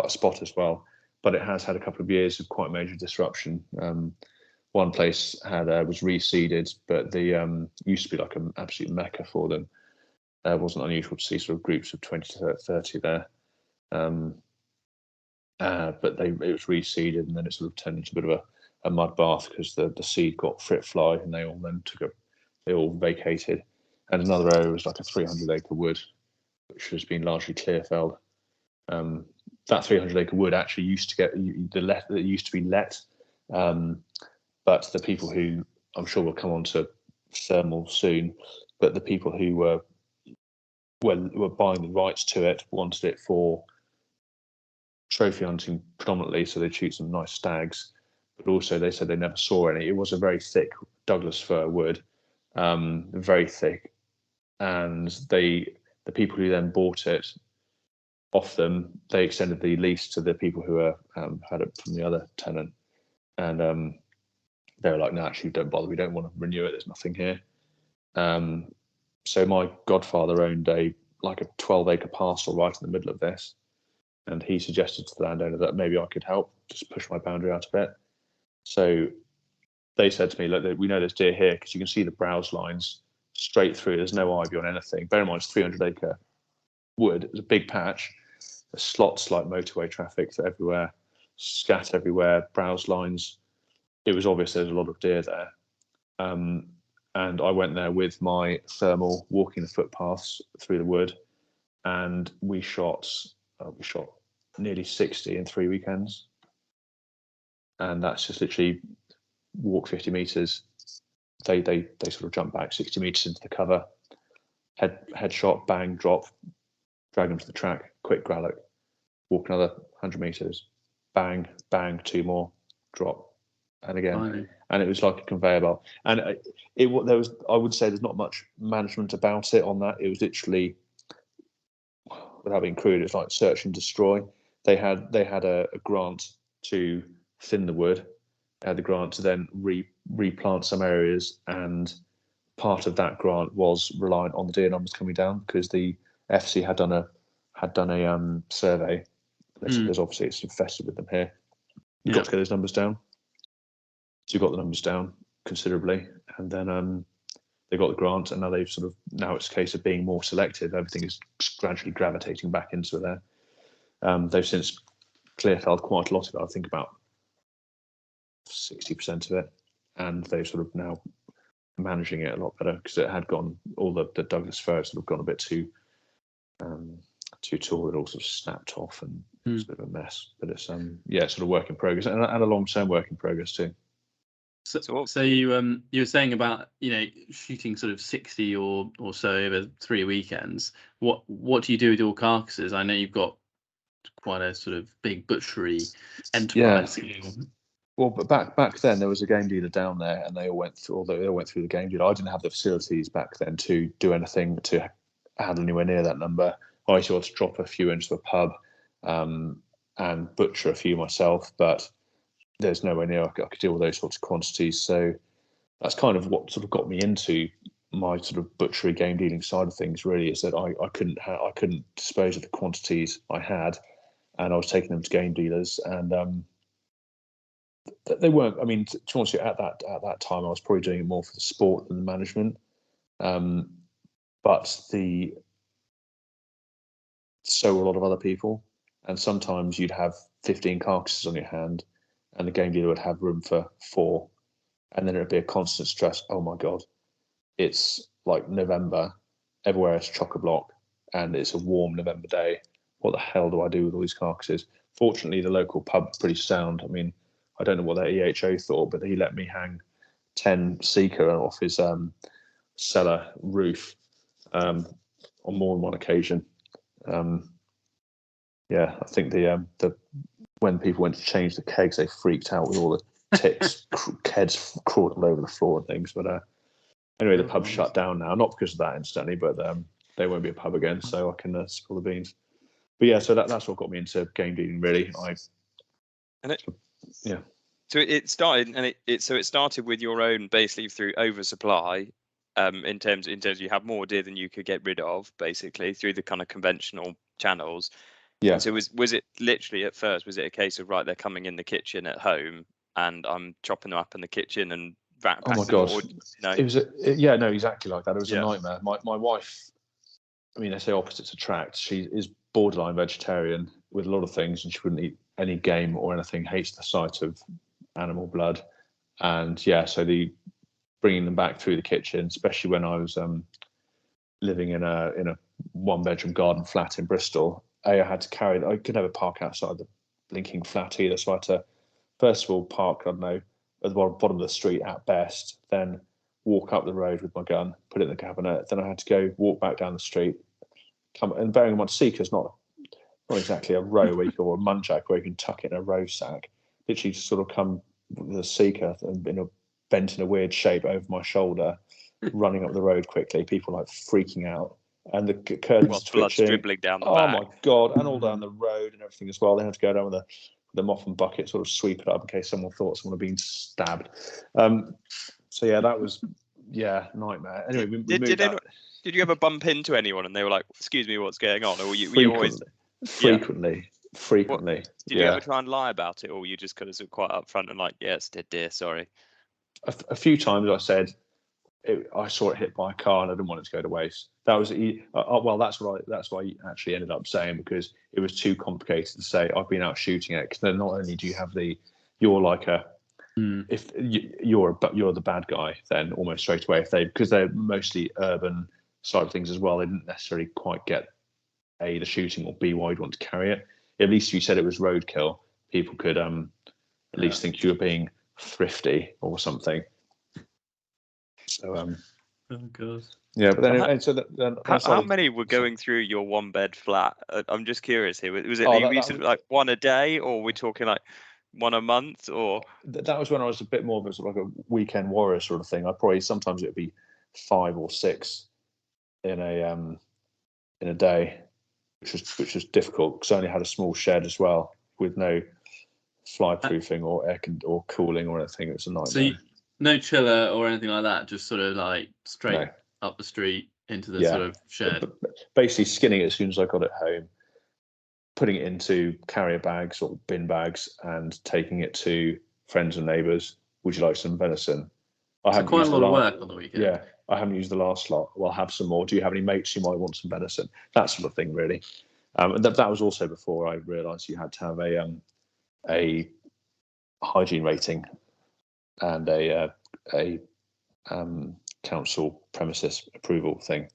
spot as well, but it has had a couple of years of quite major disruption. One place was reseeded, but the used to be like an absolute mecca for them. It wasn't unusual to see sort of groups of 20 to 30 there. But it was reseeded, and then it sort of turned into a bit of a mud bath because the seed got fruit fly, and they all vacated. And another area was like a 300-acre wood, which has been largely clear felled. That 300-acre wood actually used to be let, but the people who, I'm sure we'll come on to thermal soon, but the people who were buying the rights to it wanted it for trophy hunting predominantly, so they'd shoot some nice stags, but also they said they never saw any. It was a very thick Douglas fir wood, very thick, and the people who then bought it off them, they extended the lease to the people who had it from the other tenant, and they were like, no, actually, don't bother, we don't want to renew it, there's nothing here. So my godfather owned a 12-acre parcel right in the middle of this, and he suggested to the landowner that maybe I could help, just push my boundary out a bit. So they said to me, look, we know there's deer here because you can see the browse lines straight through. There's no ivy on anything. Bear in mind, it's 300-acre wood. It's a big patch. There's slots like motorway traffic everywhere, scat everywhere, browse lines. It was obvious there's a lot of deer there. And I went there with my thermal, walking the footpaths through the wood, and we shot nearly 60 in 3 weekends. and that's just literally walk 50 meters. They sort of jump back 60 meters into the cover, headshot, bang, drop, drag them to the track, quick gralloch, walk another 100 meters, bang, bang, 2 more, drop, and again. Fine. And it was like a conveyor belt. And I would say there's not much management about it on that. It was literally, without being crude, it's like search and destroy. They had a grant to thin the wood. They had the grant to then replant some areas, and part of that grant was reliant on the deer numbers coming down, because the FC had done a survey. There's obviously, it's infested with them here. You've got to get those numbers down. So you got the numbers down considerably, and then they got the grant, and now it's a case of being more selective. Everything is gradually gravitating back into there. They've since clear-felled quite a lot of it. I think about 60% of it, and they're sort of now managing it a lot better, because it had gone, all the Douglas fir sort of gone a bit too tall. It all sort of snapped off, and it's a bit of a mess. But it's sort of work in progress, and a long-term work in progress too. So you were saying about shooting sort of 60 or so over 3 weekends. What do you do with your carcasses? I know you've got quite a sort of big butchery enterprise. Yeah. Well, but back then there was a game dealer down there, and they all went through the game dealer. I didn't have the facilities back then to do anything to handle anywhere near that number. I used to drop a few into a pub and butcher a few myself, but there's nowhere near I could deal with those sorts of quantities. So that's kind of what sort of got me into my sort of butchery game dealing side of things, really, is that I couldn't dispose of the quantities I had, and I was taking them to game dealers, and they weren't. I mean, to be honest, at that time, I was probably doing it more for the sport than the management. But so were a lot of other people, and sometimes you'd have 15 carcasses on your hand, and the game dealer would have room for 4, and then it would be a constant stress. Oh my God, it's like November, everywhere is chock-a-block, and it's a warm November day. What the hell do I do with all these carcasses? Fortunately, the local pub's pretty sound. I mean, I don't know what their EHO thought, but he let me hang 10 Seeker off his cellar roof on more than one occasion. I think the when people went to change the kegs, they freaked out with all the ticks, kegs crawling all over the floor and things. But anyway, the pub shut down now, not because of that incidentally, but they won't be a pub again, so I can spill the beans. But yeah, so that's what got me into game dealing, really. So it started with your own, basically through oversupply, in terms you have more deer than you could get rid of, basically through the kind of conventional channels. Yeah. And so was it literally at first? Was it a case of, right, they're coming in the kitchen at home, and I'm chopping them up in the kitchen and oh my God, no? It was exactly like that. It was a nightmare. My wife, I mean, they say opposites attract. She is borderline vegetarian with a lot of things, and she wouldn't eat any game or anything. Hates the sight of animal blood, and so the bringing them back through the kitchen, especially when I was living in a 1-bedroom garden flat in Bristol. I had to carry. I could never park outside the blinking flat either, so I had to first of all park, I don't know, at the bottom of the street at best, then walk up the road with my gun, put it in the cabinet. Then I had to walk back down the street, come, and bearing in mind, Seeker's not exactly a row where you can, or a muntjac where you can tuck it in a row sack. Literally just sort of come with a Seeker and bent in a weird shape over my shoulder, running up the road quickly. People like freaking out, and the curtains twitching, dribbling down the back. Oh my God, and all down the road and everything as well. They had to go down with the mop and bucket, sort of sweep it up in case someone thought someone had been stabbed. So yeah, that was nightmare. Anyway, we moved out. Did you ever bump into anyone and they were like, "Excuse me, what's going on?" Or were you always frequently? Did you ever try and lie about it, or were you just kind of quite upfront and like, "Yeah, it's dead deer, sorry"? A few times I said I saw it hit by a car and I didn't want it to go to waste. That was that's what I actually ended up saying, because it was too complicated to say I've been out shooting it. Because then not only do you have you're like a if you're the bad guy, then almost straight away, because they're mostly urban side of things as well, they didn't necessarily quite get the shooting, or B, why you'd want to carry it. At least you said it was roadkill. People could at least think you were being thrifty or something. So oh god. Yeah, but then how many were going through your one bed flat? I'm just curious here. Was it like one a day, or were we talking like one a month, or that was when I was a bit more of a sort of like a weekend warrior sort of thing. Sometimes it would be 5 or 6 in a day, which was difficult because I only had a small shed as well with no fly proofing or air or cooling or anything. It was a nightmare. So no chiller or anything like that, just sort of like straight up the street into the sort of shed. But basically skinning it as soon as I got it home, putting it into carrier bags or bin bags and taking it to friends and neighbours. Would you like some venison? So quite a lot of work on the weekend. Yeah, I haven't used the last lot. Well, have some more. Do you have any mates who might want some venison? That sort of thing, really. And that was also before I realised you had to have a hygiene rating and a council premises approval thing.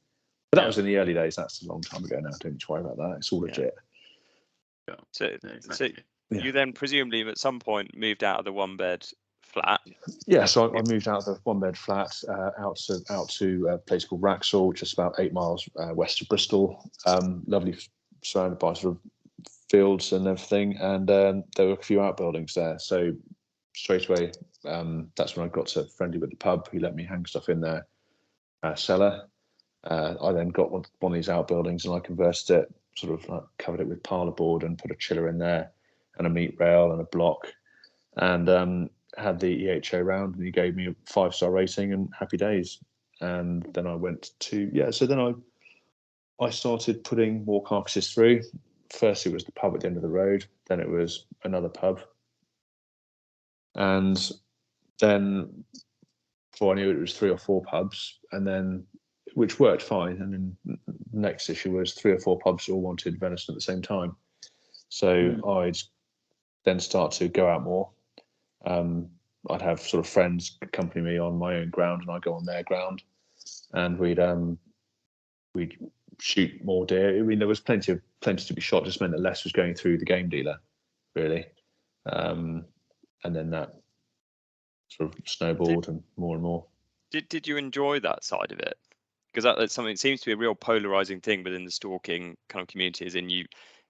But that was in the early days. That's a long time ago now. Don't need to worry about that. It's all legit. Yeah. So you then presumably at some point moved out of the one bed flat. Yeah, so I moved out of the one bed flat out to a place called Wraxall, just about 8 miles west of Bristol. Lovely, surrounded by sort of fields and everything, and there were a few outbuildings there. So straight away, that's when I got so friendly with the pub. He let me hang stuff in their cellar. I then got one of these outbuildings and I converted it, sort of like covered it with parlour board and put a chiller in there and a meat rail and a block, and had the EHO round, and he gave me a 5-star rating and happy days. And then I went to so then I started putting more carcasses through. First it was the pub at the end of the road, then it was another pub, and then before I knew it was 3 or 4 pubs, and then which worked fine. And then the next issue was 3 or 4 pubs all wanted venison at the same time. So I'd then start to go out more. I'd have sort of friends accompany me on my own ground, and I'd go on their ground, and we'd shoot more deer. I mean, there was plenty to be shot. Just meant that less was going through the game dealer, really. And then that sort of snowballed and more. Did you enjoy that side of it? Because that's something that seems to be a real polarizing thing within the stalking kind of communities, and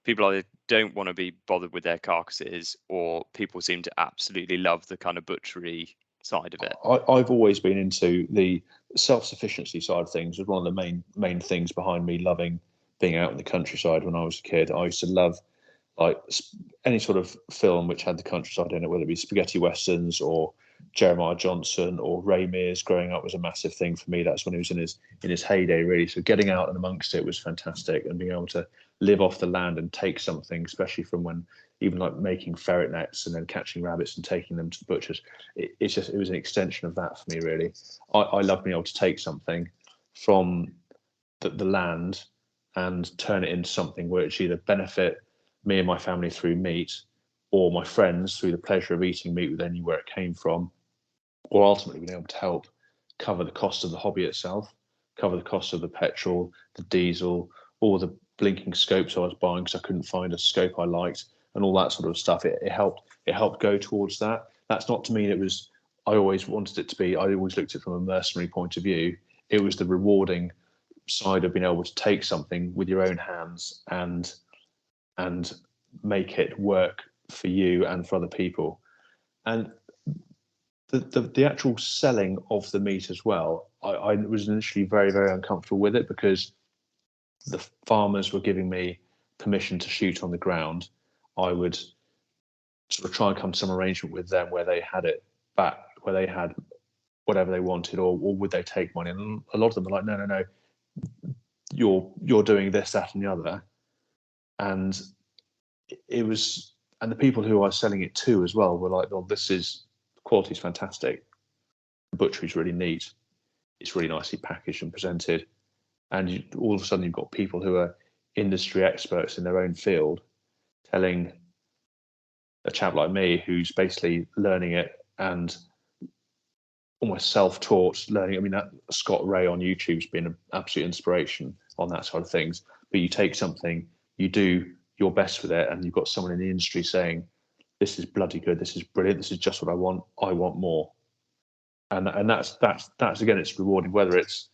people either don't want to be bothered with their carcasses, or people seem to absolutely love the kind of butchery side of it. I've always been into the self-sufficiency side of things. It was one of the main things behind me loving being out in the countryside when I was a kid. I used to love like any sort of film which had the countryside in it, whether it be spaghetti westerns or Jeremiah Johnson or Ray Mears. Growing up was a massive thing for me. That's when he was in his heyday, really. So getting out and amongst it was fantastic, and being able to live off the land and take something, especially from when even like making ferret nets and then catching rabbits and taking them to the butchers. It was an extension of that for me, really. I love being able to take something from the land and turn it into something which either benefit me and my family through meat, or my friends through the pleasure of eating meat with anywhere it came from, or ultimately being able to help cover the cost of the hobby itself, cover the cost of the petrol, the diesel, all the blinking scopes I was buying because I couldn't find a scope I liked, and all that sort of stuff. It helped go towards that. That's not to mean it was, I always wanted it to be, I always looked at it from a mercenary point of view. It was the rewarding side of being able to take something with your own hands and make it work for you and for other people. And the actual selling of the meat as well, I was initially very, very uncomfortable with it, because the farmers were giving me permission to shoot on the ground. I would sort of try and come to some arrangement with them where they had it back, where they had whatever they wanted, or would they take money? And a lot of them were like, no, you're doing this, that, and the other. And it was, and the people who I was selling it to as well were like, well, the quality's fantastic. The butchery's really neat. It's really nicely packaged and presented. And all of a sudden you've got people who are industry experts in their own field telling a chap like me, who's basically learning it and almost self-taught learning. I mean, that Scott Ray on YouTube's been an absolute inspiration on that side of things. But you take something, you do your best with it, and you've got someone in the industry saying, this is bloody good. This is brilliant. This is just what I want. I want more. And that's again, it's rewarding. Whether it's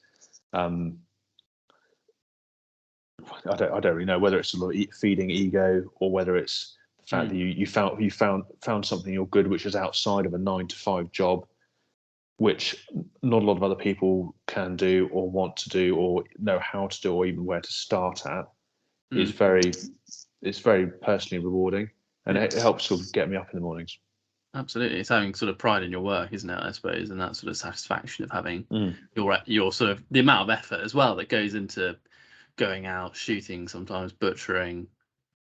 I don't really know whether it's sort of feeding ego or whether it's the fact that you found something you're good, which is outside of a 9-to-5 job, which not a lot of other people can do or want to do or know how to do or even where to start at. It's very personally rewarding, and it helps sort of get me up in the mornings. Absolutely, it's having sort of pride in your work, isn't it? I suppose, and that sort of satisfaction of having your sort of the amount of effort as well that goes into going out, shooting, sometimes butchering,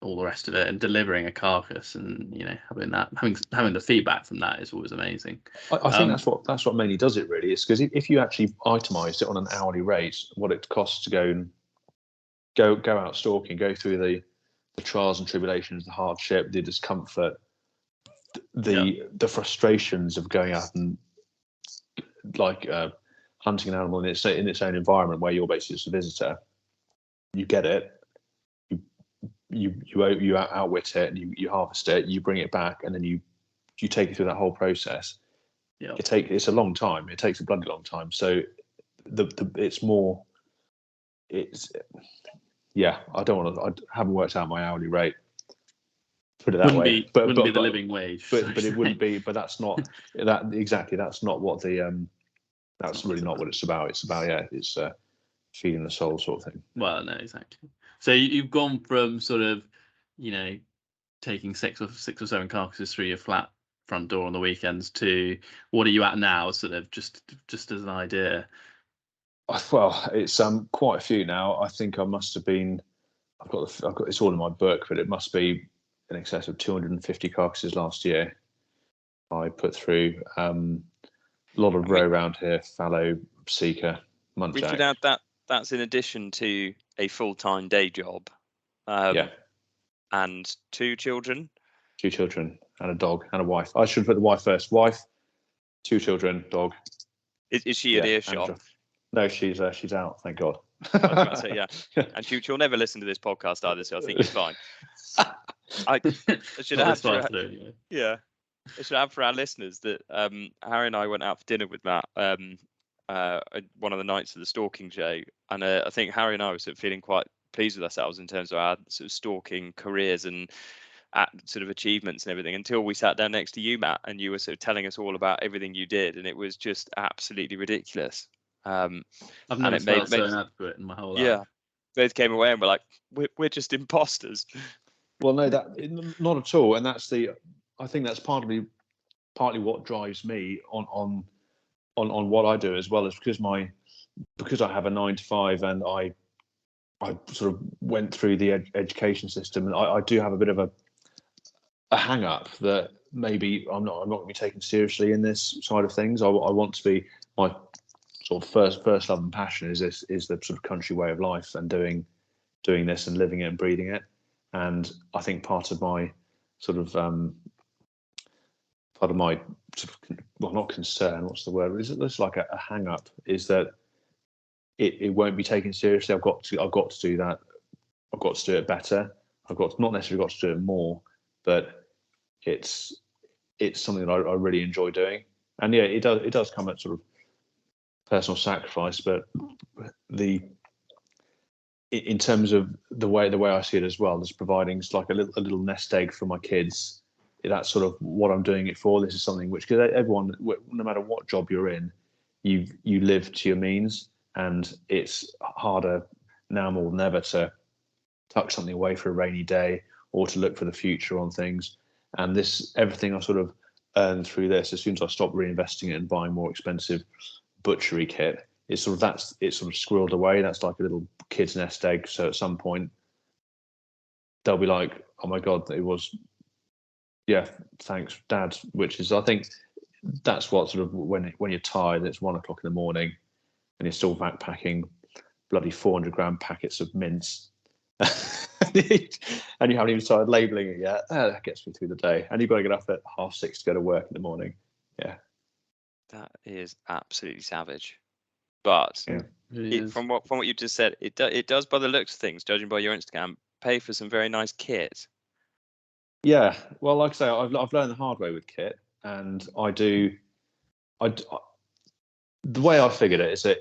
all the rest of it, and delivering a carcass, and having the feedback from that is always amazing. I think that's what mainly does it, really. Is because if you actually itemised it on an hourly rate, what it costs to go out stalking, go through the trials and tribulations, the hardship, the discomfort, the frustrations of going out and hunting an animal in its own environment where you're basically just a visitor. You get it, you outwit it, and you harvest it, you bring it back, and then you take it through that whole process. Yeah, it's a long time. It takes a bloody long time. So I haven't worked out my hourly rate. Put it that way. Wouldn't be the living wage. But it wouldn't be. But that's not that exactly. That's not what the that's really not what it's about. It's about it's feeding the soul sort of thing. Well, no, exactly. So you've gone from sort of, taking six or seven carcasses through your flat front door on the weekends to what are you at now? Sort of just as an idea. Well, it's quite a few now. I think I must have been. I've got it's all in my book, but it must be in excess of 250 carcasses last year. I put through a lot of roe around here, fallow, seeker, muntjac. We should add that's in addition to a full-time day job. And 2 children. 2 children and a dog and a wife. I should put the wife first. Wife, 2 children, dog. Is she at earshot? No, she's out. Thank God. I was about to say, yeah. And she'll never listen to this podcast either, so I think it's fine. I should add for our listeners that Harry and I went out for dinner with Matt one of the nights of the stalking show, and I think Harry and I were sort of feeling quite pleased with ourselves in terms of our sort of stalking careers and sort of achievements and everything, until we sat down next to you, Matt, and you were sort of telling us all about everything you did, and it was just absolutely ridiculous. I've never felt so inadequate in my whole life. Yeah, both came away and were like, we're just imposters. Well, no, not at all, and I think that's partly what drives me on what I do, as well as because I have a 9-to-5 and I sort of went through the education system, and I do have a bit of a hang up that maybe I'm not going to be taken seriously in this side of things. I want to be, my sort of first love and passion is the sort of country way of life and doing this and living it and breathing it. And I think part of my sort of not concern, what's the word? Is it like a hang up? Is that it won't be taken seriously. I've got to do that. I've got to do it better. I've not necessarily got to do it more, but it's something that I really enjoy doing. And yeah, it does come at sort of personal sacrifice, but in terms of the way I see it as well, there's providing like a little nest egg for my kids. That's sort of what I'm doing it for. This is something which, because everyone, no matter what job you're in, you live to your means, and it's harder now more than ever to tuck something away for a rainy day or to look for the future on things. And everything I sort of earned through this, as soon as I stopped reinvesting it and buying more expensive butchery kit, it's sort of squirreled away. That's like a little kid's nest egg. So at some point they'll be like, oh my God, it was, yeah, thanks, Dad. Which is, I think that's what sort of, when you're tired, it's 1 o'clock in the morning and you're still backpacking bloody 400-gram packets of mince and you haven't even started labelling it yet. That gets me through the day. And you've got to get up at 6:30 to go to work in the morning. Yeah. That is absolutely savage. But from what you just said, it does, by the looks of things, judging by your Instagram, pay for some very nice kit. Yeah, well, like I say, I've learned the hard way with kit, and the way I figured it is that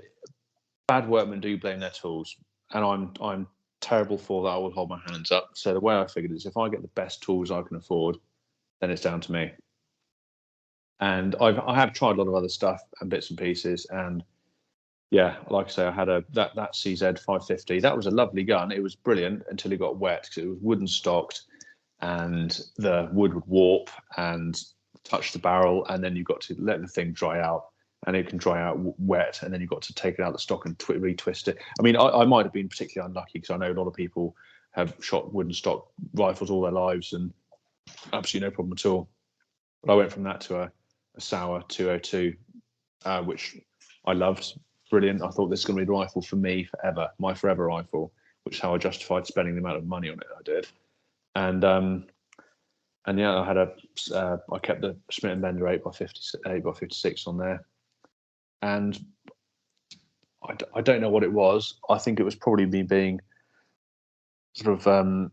bad workmen do blame their tools, and I'm terrible for that. I will hold my hands up. So the way I figured it is, if I get the best tools I can afford, then it's down to me. And I have tried a lot of other stuff and bits and pieces, and yeah, like I say, I had that CZ 550. That was a lovely gun. It was brilliant until it got wet because it was wooden stocked, and the wood would warp and touch the barrel, and then you've got to let the thing dry out, and it can dry out wet, and then you've got to take it out of the stock and retwist it. I mean, I might have been particularly unlucky because I know a lot of people have shot wooden stock rifles all their lives and absolutely no problem at all. But I went from that to a Sauer 202, which I loved. Brilliant. I thought this is going to be the rifle for me forever, my forever rifle, which is how I justified spending the amount of money on it I did. And yeah, I kept the Smith & Bender 8x56 on there, and I don't know what it was. I think it was probably me being sort of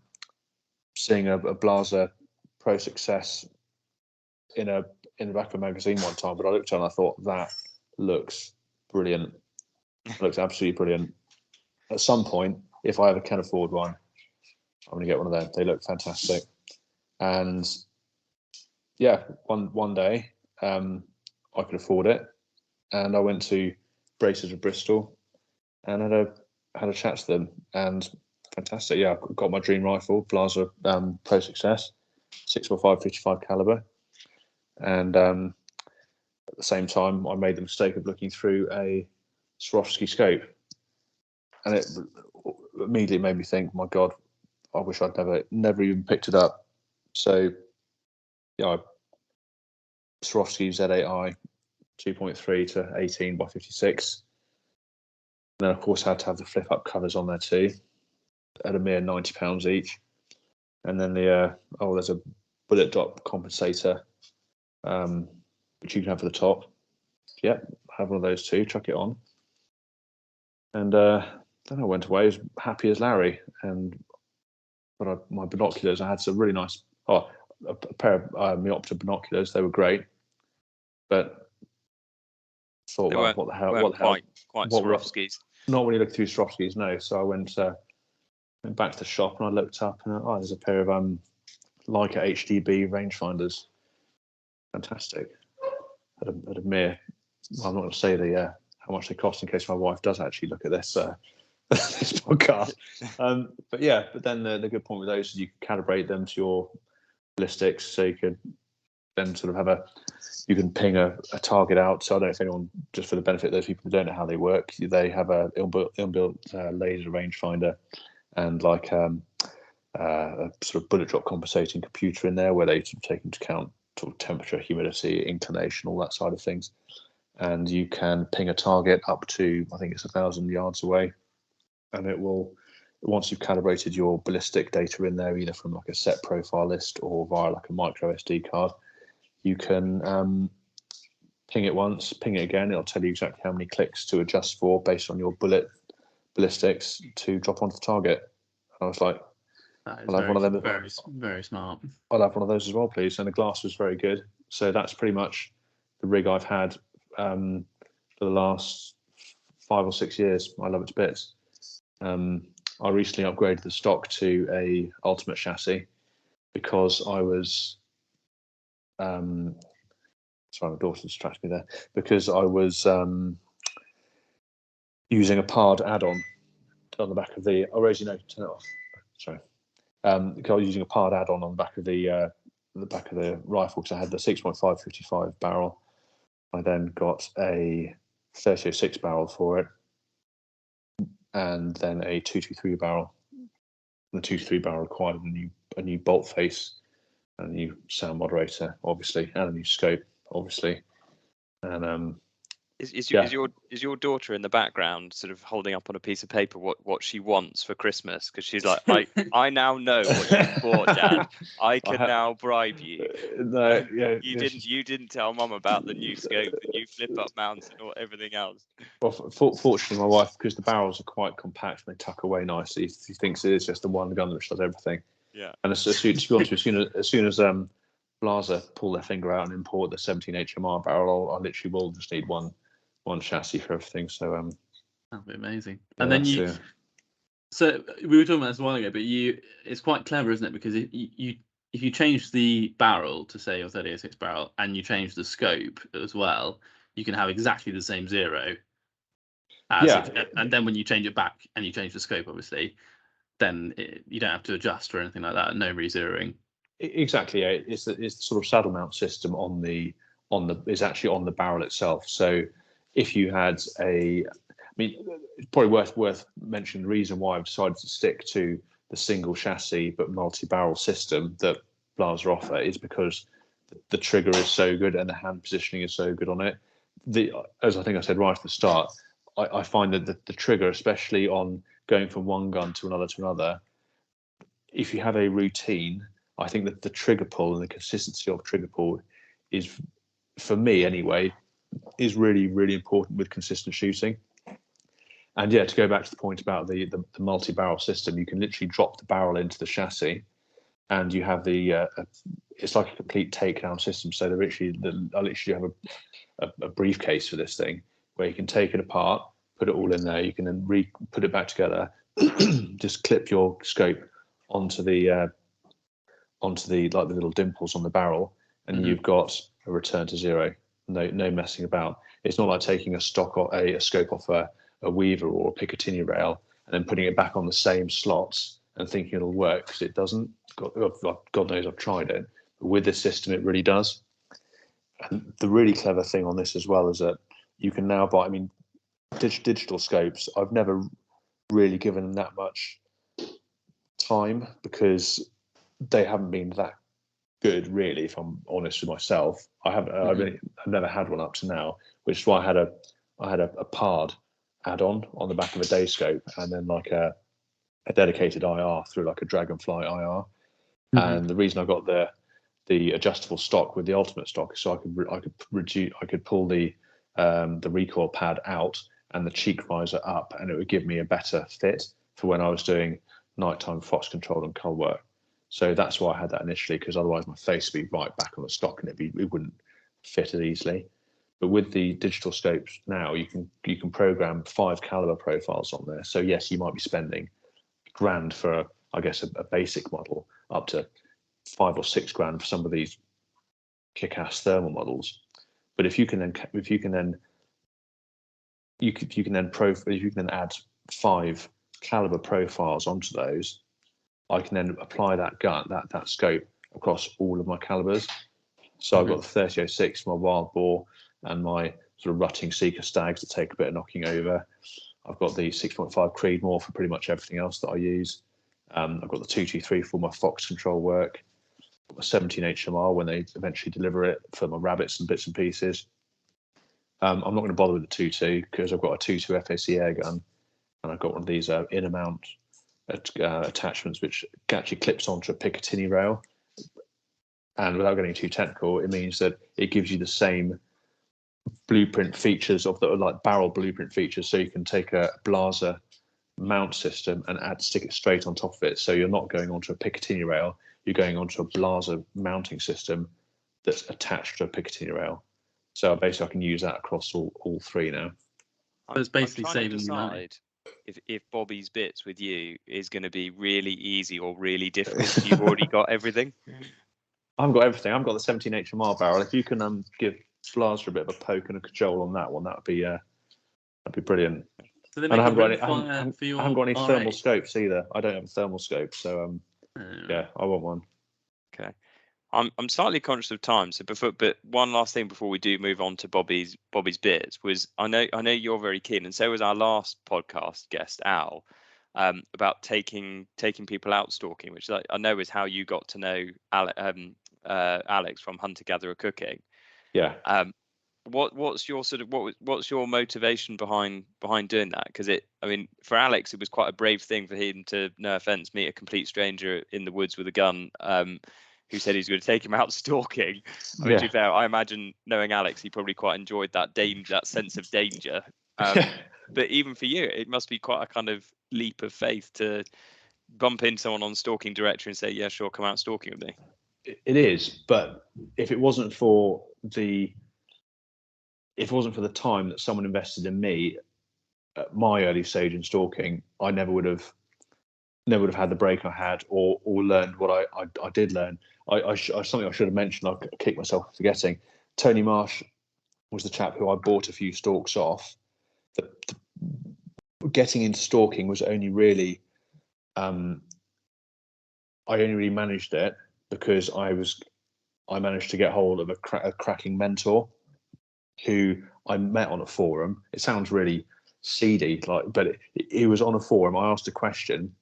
seeing a Blaser Pro Success in the back of a magazine one time, but I looked at it and I thought, that looks brilliant. It looks absolutely brilliant. At some point, if I ever can afford one, I'm going to get one of them. They look fantastic. And yeah, one day I could afford it, and I went to Braces of Bristol and had a chat to them, and fantastic. Yeah, I got my dream rifle, Blaser Pro Success, 6x5 55 caliber, and at the same time, I made the mistake of looking through a Swarovski scope, and it immediately made me think, my God, I wish I'd never even picked it up. So yeah, Swarovski Z8i 2.3 to 18 by 56. And then of course I had to have the flip up covers on there too, at a mere £90 each. And then there's a bullet drop compensator, which you can have for the top. Yep, have one of those too, chuck it on. And then I went away as happy as Larry. But my binoculars, I had some really nice, a pair of Meopta binoculars. They were great, but thought, well, what the hell? Quite Swarovskis. Not when you look through Swarovskis, no. So I went back to the shop and I looked up, and there's a pair of Leica HDB rangefinders. Fantastic. At a mere, well, I'm not going to say how much they cost in case my wife does actually look at this this podcast. But then the good point with those is you can calibrate them to your ballistics, so you could then sort of you can ping a target out. So I don't know if anyone, just for the benefit of those people who don't know how they work, they have a inbuilt laser rangefinder and like a sort of bullet drop compensating computer in there where they sort of take into account sort of temperature, humidity, inclination, all that side of things. And you can ping a target up to, I think it's 1,000 yards away, and it will, once you've calibrated your ballistic data in there, either from like a set profile list or via like a micro SD card, you can ping it once, ping it again. It'll tell you exactly how many clicks to adjust for based on your ballistics to drop onto the target. And I was like, I'll have one of them. Very, very smart. I'll have one of those as well, please. And the glass was very good. So that's pretty much the rig I've had for the last 5 or 6 years. I love it to bits. I recently upgraded the stock to a ultimate chassis because I was sorry, my daughter distracted me there, because I was using a PARD add-on on the back of the, turn it off, sorry. Because I was using a PARD add-on on the back of the rifle because I had the 6.5 55 barrel. I then got a 30-06 barrel for it, and then a 223 barrel. The 223 barrel required a new bolt face, and a new sound moderator, obviously, and a new scope, obviously. And is your daughter in the background sort of holding up on a piece of paper what she wants for Christmas? Because she's like, I now know what you bought, Dad. I can now bribe you. No, yeah, you didn't tell Mum about the new scope, the new flip up mounts, and everything else. Well, fortunately, my wife, because the barrels are quite compact and they tuck away nicely, she thinks it is just the one gun which does everything. Yeah. And to be honest, as soon as Blaser pull their finger out and import the 17 HMR barrel, I literally will just need one chassis for everything. So that'd be amazing. Yeah, and then so we were talking about this a while ago, but it's quite clever, isn't it? Because if you change the barrel to say your 3006 barrel and you change the scope as well, you can have exactly the same zero. And then when you change it back and you change the scope, obviously, then you don't have to adjust or anything like that. No re-zeroing. Exactly. Yeah. It's the sort of saddle mount system is actually on the barrel itself. So if you had it's probably worth mentioning the reason why I've decided to stick to the single chassis but multi-barrel system that Blaser offer is because the trigger is so good and the hand positioning is so good on it. As I think I said right at the start, I find that the trigger, especially on going from one gun to another, if you have a routine, I think that the trigger pull and the consistency of trigger pull is, for me anyway, is really, really important with consistent shooting. And yeah, to go back to the point about the multi-barrel system, you can literally drop the barrel into the chassis, and you have it's like a complete takedown system. So I literally have a briefcase for this thing where you can take it apart, put it all in there. You can then put it back together, just clip your scope onto the like the little dimples on the barrel, and you've got a return to zero. No messing about. It's not like taking a stock or a scope off a weaver or a Picatinny rail and then putting it back on the same slots and thinking it'll work, because it doesn't. God knows I've tried it, but with this system it really does. And the really clever thing on this as well is that you can now buy. Digital scopes, I've never really given them that much time because they haven't been that good, really, if I'm honest with myself. I've never had one up to now, which is why I had a PARD add-on on the back of a day scope, and then like a dedicated IR through like a Dragonfly IR. And the reason I got the adjustable stock with the ultimate stock is so I could pull the recoil pad out and the cheek riser up, and it would give me a better fit for when I was doing nighttime fox control and cull work. So that's why I had that initially, because otherwise my face would be right back on the stock and it wouldn't fit as easily. But with the digital scopes now, you can program 5 caliber profiles on there. So yes, you might be spending $1,000 for I guess a basic model, up to $5,000 or $6,000 for some of these kick-ass thermal models. But if you can then add 5 caliber profiles onto those, I can then apply that scope across all of my calibers. So I've got the 3006 for my wild boar and my sort of rutting Seeker stags that take a bit of knocking over. I've got the 6.5 Creedmoor for pretty much everything else that I use. I've got the 223 for my fox control work. I've got my 17 HMR when they eventually deliver it for my rabbits and bits and pieces. I'm not going to bother with the 2.2 because I've got a 2.2 FAC air gun, and I've got one of these inner mount attachments which actually clips onto a Picatinny rail. And without getting too technical, it means that it gives you the same blueprint features of the like barrel blueprint features. So you can take a Blaser mount system and stick it straight on top of it. So you're not going onto a Picatinny rail, you're going onto a Blaser mounting system that's attached to a Picatinny rail. So basically I can use that across all 3 now. It's basically saving you money. If Bobby's bits with you is going to be really easy or really difficult. You've already got everything. I haven't got everything. I've got the 17 HMR barrel. If you can give Blaser a bit of a poke and a cajole on that one, that'd be brilliant. So I haven't got any thermal scopes either. I don't have a thermal scope, so yeah, I want one. Okay. I'm slightly conscious of time, but one last thing before we do move on to Bobby's bits was I know you're very keen, and so was our last podcast guest Al, about taking people out stalking, which I know is how you got to know Alex from Hunter Gatherer Cooking. Yeah. What's your motivation behind doing that? Because for Alex it was quite a brave thing for him to, no offense, meet a complete stranger in the woods with a gun, who said he's going to take him out stalking. To be fair, I imagine, knowing Alex, he probably quite enjoyed that sense of danger. But even for you, it must be quite a kind of leap of faith to bump into someone on stalking directory and say, yeah, sure, come out stalking with me. It is, but if it wasn't for the time that someone invested in me at my early stage in stalking, I never would have had the break I had, or learned what I did learn. Something I should have mentioned, I kicked myself for forgetting. Tony Marsh was the chap who I bought a few stalks off. Getting into stalking was only really, I only really managed it because I managed to get hold of a cracking mentor who I met on a forum. It sounds really seedy, but he was on a forum. I asked a question,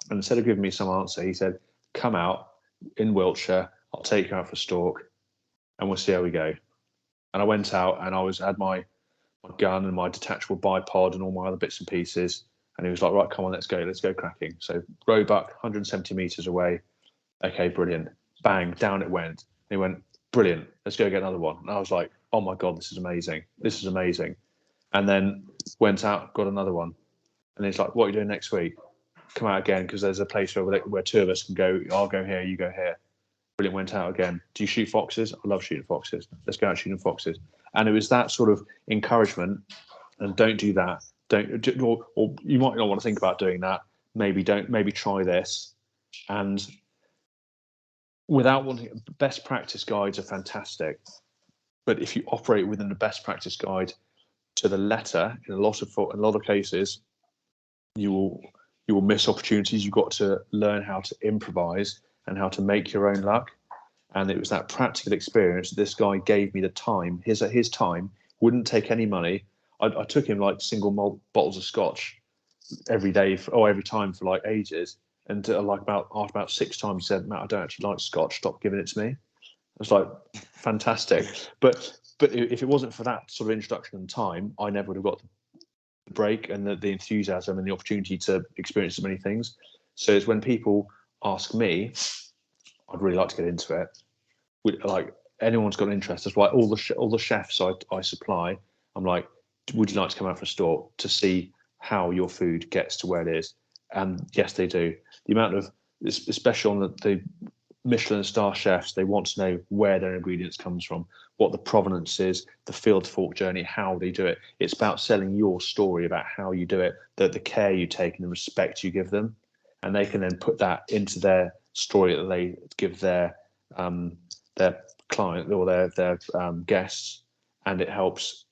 and instead of giving me some answer, he said, "Come out in Wiltshire. I'll take you out for a stalk, and we'll see how we go." And I went out, and I had my gun and my detachable bipod and all my other bits and pieces. And he was like, "Right, come on, let's go cracking." So roebuck, 170 meters away. Okay, brilliant. Bang, down it went. And he went, "Brilliant, let's go get another one." And I was like, "Oh my God, this is amazing. This is amazing." And then went out, got another one. And he's like, "What are you doing next week?" "Come out again, because there's a place where two of us can go. I'll go here, you go here." Brilliant, went out again. "Do you shoot foxes?" "I love shooting foxes." "Let's go out shooting foxes." And it was that sort of encouragement. And don't do that. Or you might not want to think about doing that. Maybe don't. Maybe try this. And without wanting, best practice guides are fantastic, but if you operate within the best practice guide to the letter, in a lot of cases, you will miss opportunities. You've got to learn how to improvise and how to make your own luck. And it was that practical experience. This guy gave me the time. His time wouldn't take any money. I took him like single malt bottles of scotch every day every time for like ages. And after about 6 times, he said, "Matt, I don't actually like scotch. Stop giving it to me." I was like, fantastic. But if it wasn't for that sort of introduction and time, I never would have got the break and the enthusiasm and the opportunity to experience so many things. So it's when people ask me, I'd really like to get into it. Like, anyone's got an interest. That's why all the chefs I supply, I'm like, "Would you like to come out for a stalk to see how your food gets to where it is?" And yes, they do. The amount of, especially on the Michelin star chefs, they want to know where their ingredients comes from, what the provenance is, the field to fork journey, how they do it. It's about selling your story about how you do it, the care you take and the respect you give them, and they can then put that into their story that they give their client or their guests, and it helps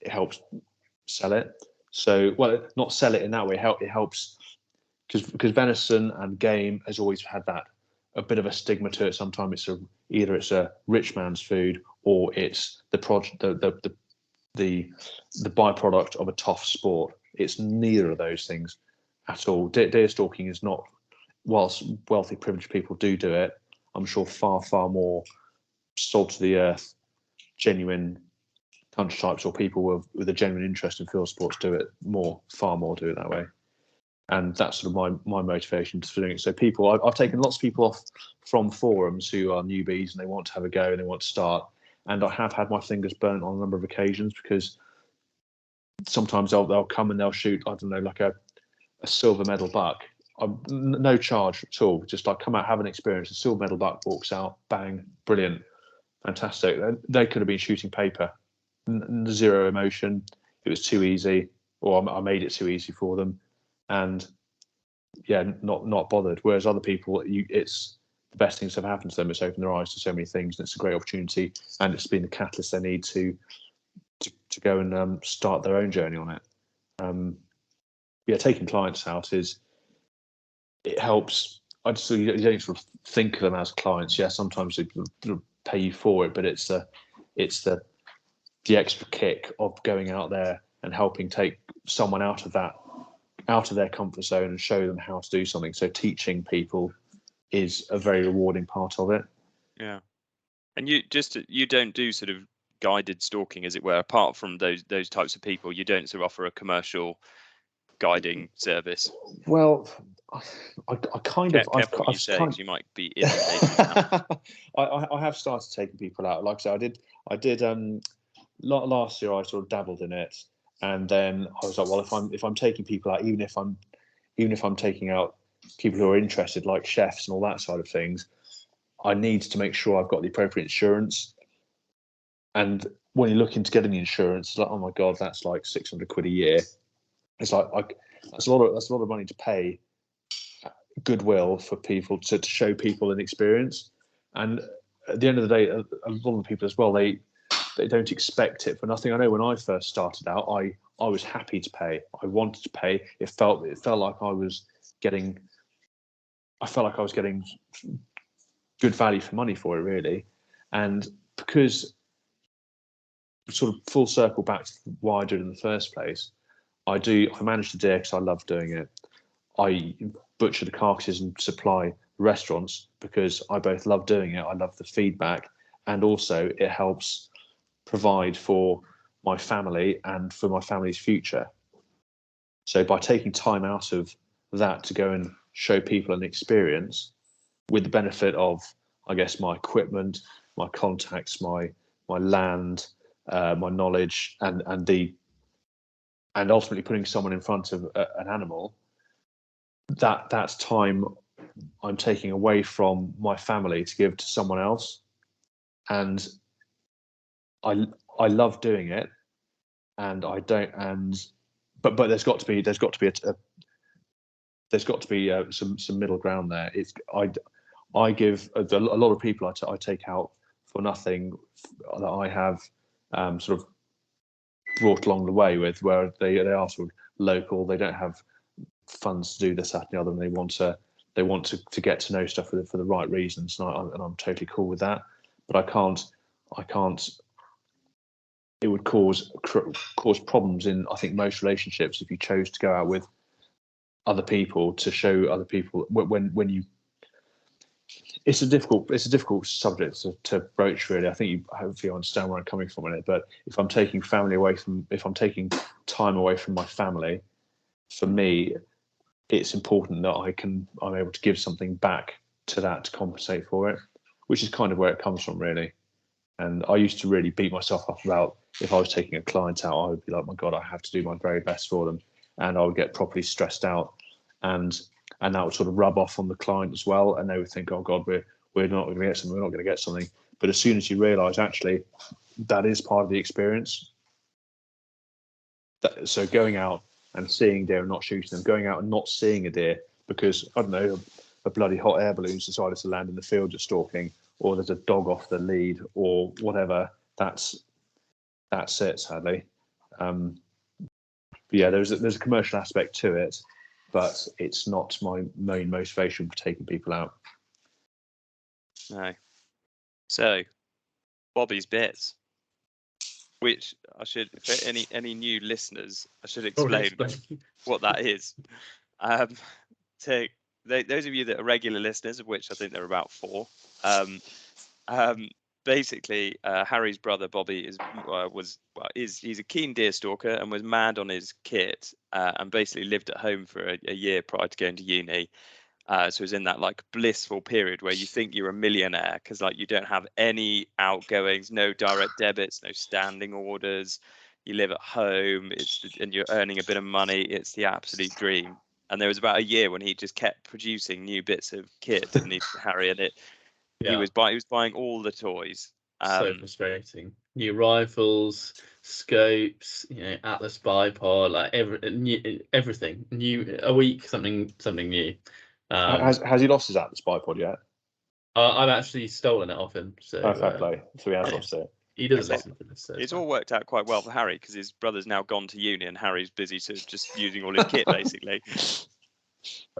sell it. So, well, not sell it in that way. It helps because venison and game has always had that a bit of a stigma to it. Sometimes either it's a rich man's food, or it's the byproduct of a tough sport. It's neither of those things at all. Deer stalking is not, whilst wealthy, privileged people do it, I'm sure far more salt of the earth, genuine country types or people with a genuine interest in field sports do it far more do it that way. And that's sort of my motivation for doing it. So I've taken lots of people off from forums who are newbies and they want to have a go and they want to start. And I have had my fingers burnt on a number of occasions, because sometimes they'll come and they'll shoot, I don't know, like a silver medal buck. No charge at all. Just like, come out, have an experience. A silver medal buck walks out, bang, brilliant, fantastic. They could have been shooting paper, zero emotion. It was too easy, or I made it too easy for them. And yeah, not bothered. Whereas other people, it's the best things that have happened to them. It's opened their eyes to so many things, and it's a great opportunity, and it's been the catalyst they need to go and start their own journey on it. Taking clients out it helps. You don't sort of think of them as clients. Yeah, sometimes they pay you for it, but it's the extra kick of going out there and helping take someone out of their comfort zone and show them how to do something. So teaching people is a very rewarding part of it. Yeah. And you don't do sort of guided stalking, as it were, apart from those types of people. You don't sort of offer a commercial guiding service. Well, I kind of. Careful what you say, because you might be inundated. I have started taking people out. Like I said, I did. Last year I sort of dabbled in it, and then I was like, well, if I'm taking people out, even if I'm taking out people who are interested, like chefs and all that side of things, I need to make sure I've got the appropriate insurance. And when you look into getting the insurance, it's like, oh my God, that's like £600 a year. It's like that's a lot of money to pay goodwill for people to show people an experience. And at the end of the day, a lot of the people as well, they don't expect it for nothing. I know when I first started out, I was happy to pay. I wanted to pay. It felt like I was getting good value for money for it, really. And because, sort of full circle back to why I did it in the first place, I manage the deer because I love doing it. I butcher the carcasses and supply restaurants because I both love doing it. I love the feedback, and also it helps provide for my family and for my family's future. So by taking time out of that to go and show people an experience with the benefit of, I guess, my equipment, my contacts, my land, my knowledge, and ultimately putting someone in front of an animal, that's time I'm taking away from my family to give to someone else. And I love doing it, and I don't. And but there's got to be some middle ground there. I give a lot of people I take out for nothing that I have sort of brought along the way with, where they are sort of local. They don't have funds to do this, that, and the other, and they want to get to know stuff for the right reasons, and I'm totally cool with that. But I can't. It would cause problems in, I think, most relationships if you chose to go out with other people to show other people when you. It's a difficult subject to broach, really. I think hopefully you understand where I'm coming from in it. But if I'm taking time away from my family, for me, it's important that I'm able to give something back to that to compensate for it, which is kind of where it comes from, really. And I used to really beat myself up about, if I was taking a client out, I would be like, my God, I have to do my very best for them, and I would get properly stressed out, and that would sort of rub off on the client as well, and they would think, oh God, we're not going to get something, we're not going to get something. But as soon as you realise, actually, that is part of the experience. So going out and seeing deer and not shooting them, going out and not seeing a deer because, I don't know, a bloody hot air balloon's decided to land in the field you're stalking, or there's a dog off the lead, or whatever, that's it, sadly. But yeah, there's a commercial aspect to it, but it's not my main motivation for taking people out. No. So, Bobby's Bits, which I should, for any new listeners, I should explain what that is. To those of you that are regular listeners, of which I think there are about 4, basically, Harry's brother Bobby he's a keen deer stalker and was mad on his kit, and basically lived at home for a year prior to going to uni. So it's in that like blissful period where you think you're a millionaire because like you don't have any outgoings, no direct debits, no standing orders. You live at home, and you're earning a bit of money. It's the absolute dream. And there was about a year when he just kept producing new bits of kit, and Harry, and he was buying all the toys. So frustrating. New rifles, scopes, Atlas bipod, like everything. New a week, something new. Has he lost his Atlas bipod yet? I've actually stolen it off him. So fair play. So he has lost it. He doesn't listen to this. So it's all worked out quite well for Harry because his brother's now gone to uni and Harry's busy just using all his kit basically.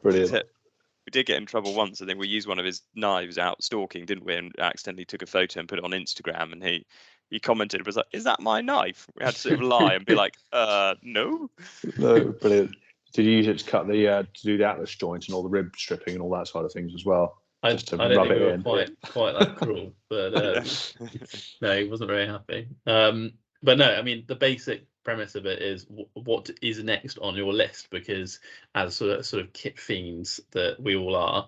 Brilliant. We did get in trouble once. I think we used one of his knives out stalking, didn't we? And accidentally took a photo and put it on Instagram. And he commented, was like, "Is that my knife?" We had to sort of lie and be like, "No." No, brilliant. Did you use it to cut to do the Atlas joint and all the rib stripping and all that side of things as well? Just to rub it in. Quite that cruel, but no, he wasn't very happy. But no, I mean the basic premise of it is what is next on your list, because as sort of kit fiends that we all are,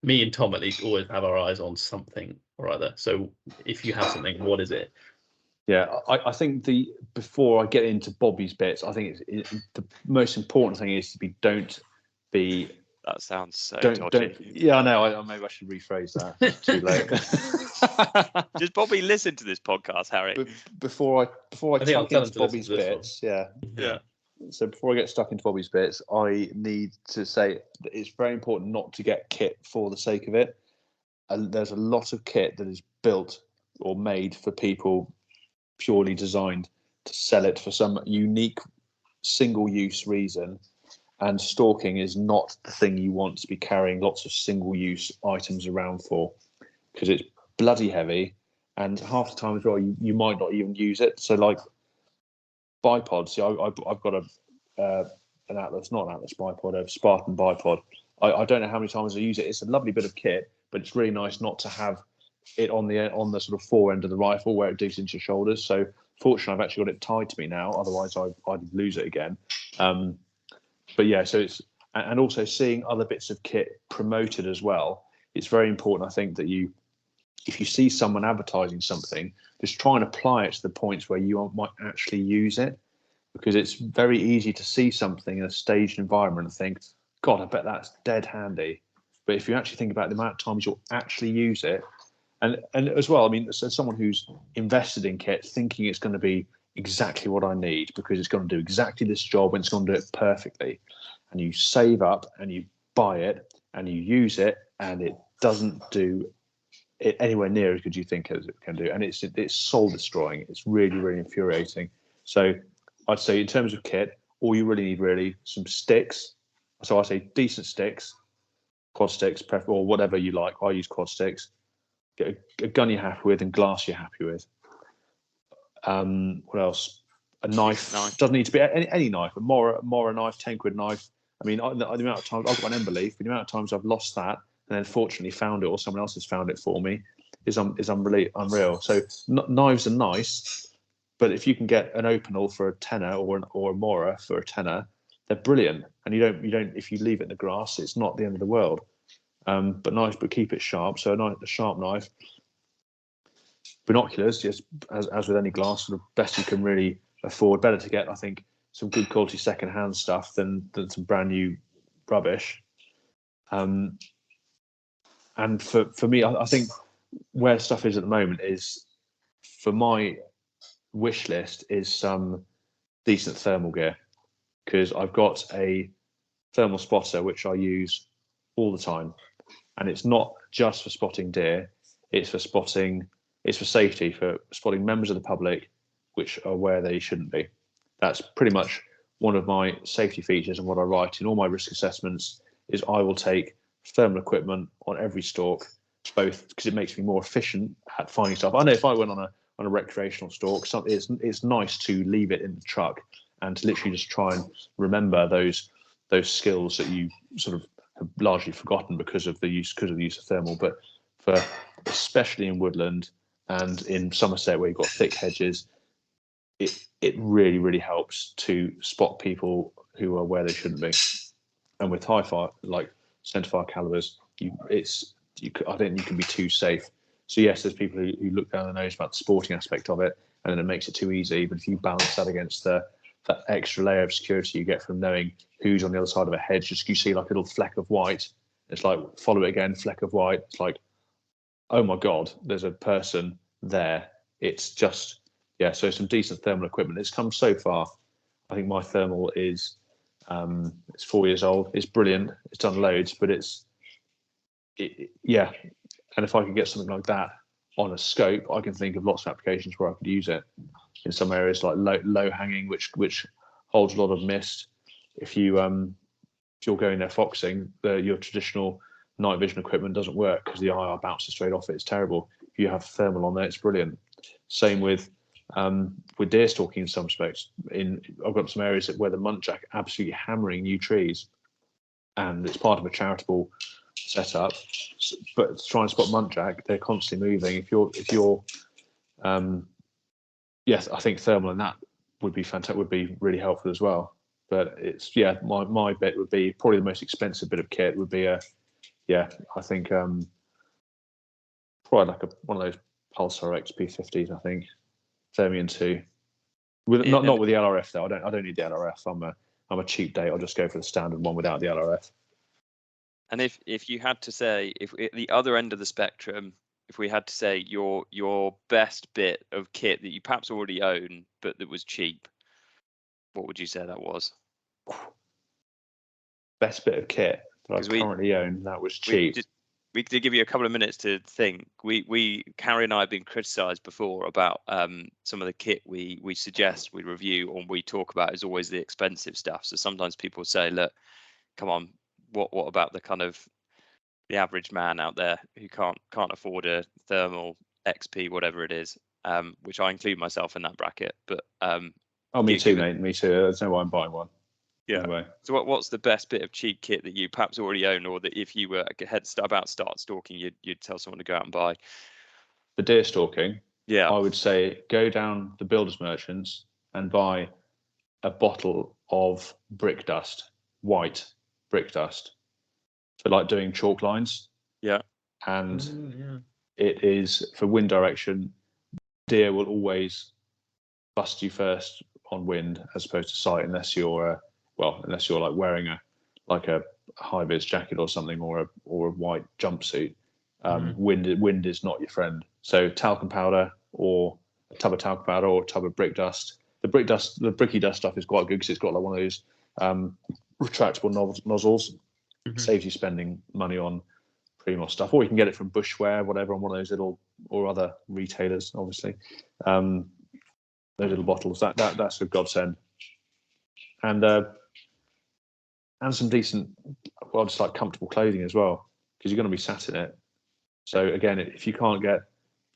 me and Tom at least always have our eyes on something or other. So if you have something, what is it? Yeah, I think before I get into Bobby's Bits, I think the most important thing is don't be That sounds so dodgy. Yeah, I know. Maybe I should rephrase that. It's too late. Does Bobby listen to this podcast, Harry? Before I tuck into Bobby's bits, yeah. So before I get stuck into Bobby's bits, I need to say that it's very important not to get kit for the sake of it. There's a lot of kit that is built or made for people purely designed to sell it for some unique single-use reason. And stalking is not the thing you want to be carrying lots of single-use items around for, because it's bloody heavy, and half the time as well you might not even use it. So like bipods, I've got an Atlas, not an Atlas bipod, a Spartan bipod. I don't know how many times I use it. It's a lovely bit of kit, but it's really nice not to have it on the sort of fore end of the rifle where it digs into your shoulders. So fortunately, I've actually got it tied to me now. Otherwise, I'd lose it again. But yeah, so it's, and also seeing other bits of kit promoted as well. It's very important, I think, that if you see someone advertising something, just try and apply it to the points where you might actually use it, because it's very easy to see something in a staged environment and think, God, I bet that's dead handy. But if you actually think about the amount of times you'll actually use it, and as well, I mean, as someone who's invested in kit, thinking it's going to be exactly what I need because it's going to do exactly this job and it's going to do it perfectly, and you save up and you buy it and you use it and it doesn't do it anywhere near as good as you think as it can do, and it's soul destroying. It's really, really infuriating. So I'd say in terms of kit, all you really need some sticks. So I say decent sticks, quad sticks, or whatever you like. I use quad sticks. Get a gun you're happy with and glass you're happy with. What else? A knife. Doesn't need to be any knife. A Mora knife, 10 quid knife. I mean, the amount of times I've got an ember leaf, but the amount of times I've lost that and then fortunately found it, or someone else has found it for me, is unreal. So knives are nice, but if you can get an Opinel for a tenner or a Mora for a tenner, they're brilliant. And you don't if you leave it in the grass, it's not the end of the world. But nice, but keep it sharp. So a sharp knife. Binoculars, just as with any glass, sort of best you can really afford. Better to get, I think, some good quality second-hand stuff than some brand new rubbish. And for me, I think where stuff is at the moment is, for my wish list, is some decent thermal gear, because I've got a thermal spotter which I use all the time, and it's not just for spotting deer. It's for safety, for spotting members of the public which are where they shouldn't be. That's pretty much one of my safety features, and what I write in all my risk assessments is I will take thermal equipment on every stalk, both because it makes me more efficient at finding stuff. I know if I went on a recreational stalk, it's nice to leave it in the truck and to literally just try and remember those skills that you sort of have largely forgotten because of the use of thermal. But especially in woodland and in Somerset where you've got thick hedges, it really, really helps to spot people who are where they shouldn't be. And with high fire, like centerfire calibers, I don't think you can be too safe. So yes, there's people who look down the nose about the sporting aspect of it, and then it makes it too easy. But if you balance that against that extra layer of security you get from knowing who's on the other side of a hedge, just you see like a little fleck of white, it's like follow it again, fleck of white. It's like, oh my God, there's a person there. It's just, yeah, so some decent thermal equipment. It's come so far. I think my thermal is, it's 4 years old. It's brilliant. It's done loads, but yeah. And if I could get something like that on a scope, I can think of lots of applications where I could use it in some areas, like low hanging, which holds a lot of mist. If you're going there foxing, your traditional night vision equipment doesn't work because the IR bounces straight off it. It's terrible. If you have thermal on there, it's brilliant. Same with deer stalking in some respects. I've got some areas where the muntjac absolutely hammering new trees, and it's part of a charitable setup. But to try and spot muntjac, they're constantly moving. If you're yes, I think thermal and that would be fantastic. Would be really helpful as well. But it's my bet would be probably the most expensive bit of kit would be I think probably like one of those Pulsar XP50s. I think Thermion 2. Not with the LRF though. I don't need the LRF. I'm a cheap date. I'll just go for the standard one without the LRF. And if you had to say, if at the other end of the spectrum, if we had to say your best bit of kit that you perhaps already own but that was cheap, what would you say that was? Best bit of kit that I currently own that was cheap. We did give you a couple of minutes to think. Carrie and I have been criticised before about some of the kit we suggest, we review, or we talk about is always the expensive stuff. So sometimes people say, look, come on, what about the kind of the average man out there who can't afford a thermal XP, whatever it is, which I include myself in that bracket. But me too, mate. Me too. There's no way I'm buying one. Yeah. No way. So what's the best bit of cheap kit that you perhaps already own, or that if you were about to start stalking, you'd tell someone to go out and buy? For deer stalking, yeah, I would say go down the builders merchants and buy a bottle of brick dust, white brick dust, for like doing chalk lines. Yeah. And it is for wind direction. Deer will always bust you first on wind as opposed to sight, unless you're like wearing a high vis jacket or something, or a white jumpsuit. Wind is not your friend. So talcum powder, or a tub of talcum powder, or a tub of brick dust. The bricky dust stuff is quite good because it's got like one of those retractable nozzles. Saves you spending money on Primos stuff, or you can get it from Bushware, whatever, on one of those little, or other retailers, obviously. Those little bottles, that's a godsend. And some decent, just like comfortable clothing as well, because you're going to be sat in it. So again, if you can't get,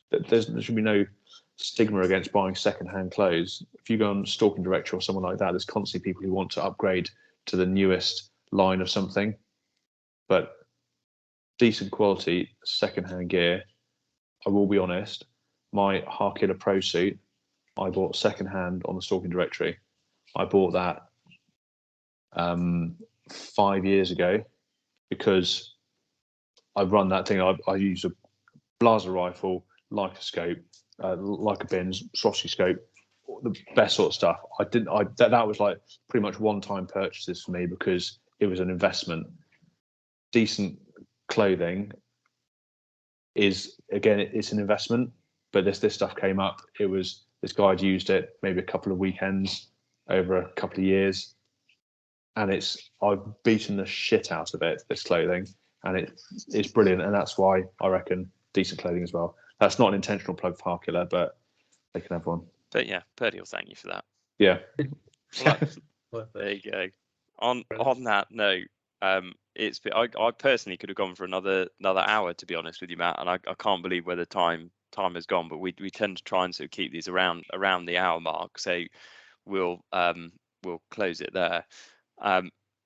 there should be no stigma against buying second-hand clothes. If you go on Stalking Directory or someone like that, there's constantly people who want to upgrade to the newest line of something. But decent quality second-hand gear, I will be honest, my Harkiller Pro suit, I bought second-hand on the Stalking Directory. I bought that 5 years ago because I run that thing. I use a blaster rifle, like a scope, like a bins, sausage scope, the best sort of stuff. That was like pretty much one-time purchases for me because it was an investment. Decent clothing is, again, it's an investment, but this stuff came up. It was, this guy had used it maybe a couple of weekends over a couple of years, and I've beaten the shit out of it, this clothing, and it's brilliant. And that's why I reckon decent clothing as well. That's not an intentional plug for Harkiller, but they can have one. But yeah, Purdy will thank you for that. Yeah. Well, there you go. On that note, I personally could have gone for another hour, to be honest with you, Matt, and I can't believe where the time has gone. But we tend to try and sort of keep these around the hour mark, so we'll close it there.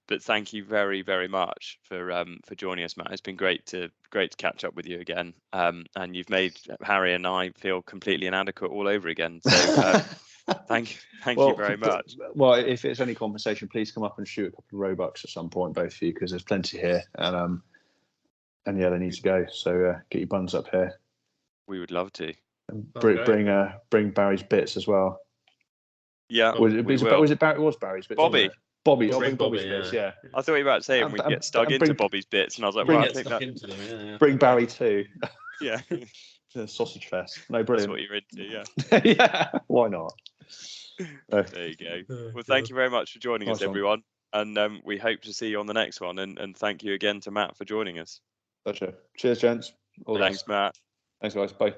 But thank you very, very much for joining us, Matt. It's been great to catch up with you again. And you've made Harry and I feel completely inadequate all over again. So thank you very much. Well, if it's any compensation, please come up and shoot a couple of Robux at some point, both of you, because there's plenty here. And yeah, they need to go. So get your buns up here. We would love to. And bring Barry's bits as well. Yeah. Was it Barry? It was Barry's bits. Bobby. Bobby, I'll bring Bobby's bits, yeah. I thought you were about to say we get stuck into Bobby's bits, and I was like, into them, yeah. Bring Barry too. Yeah. The sausage fest. No, brilliant. That's what you're into, yeah. Yeah, why not? There you go. Well, thank you very much for joining us, everyone. And we hope to see you on the next one. And thank you again to Matt for joining us. Pleasure. Cheers, gents. Thanks, Matt. Thanks, guys. Bye.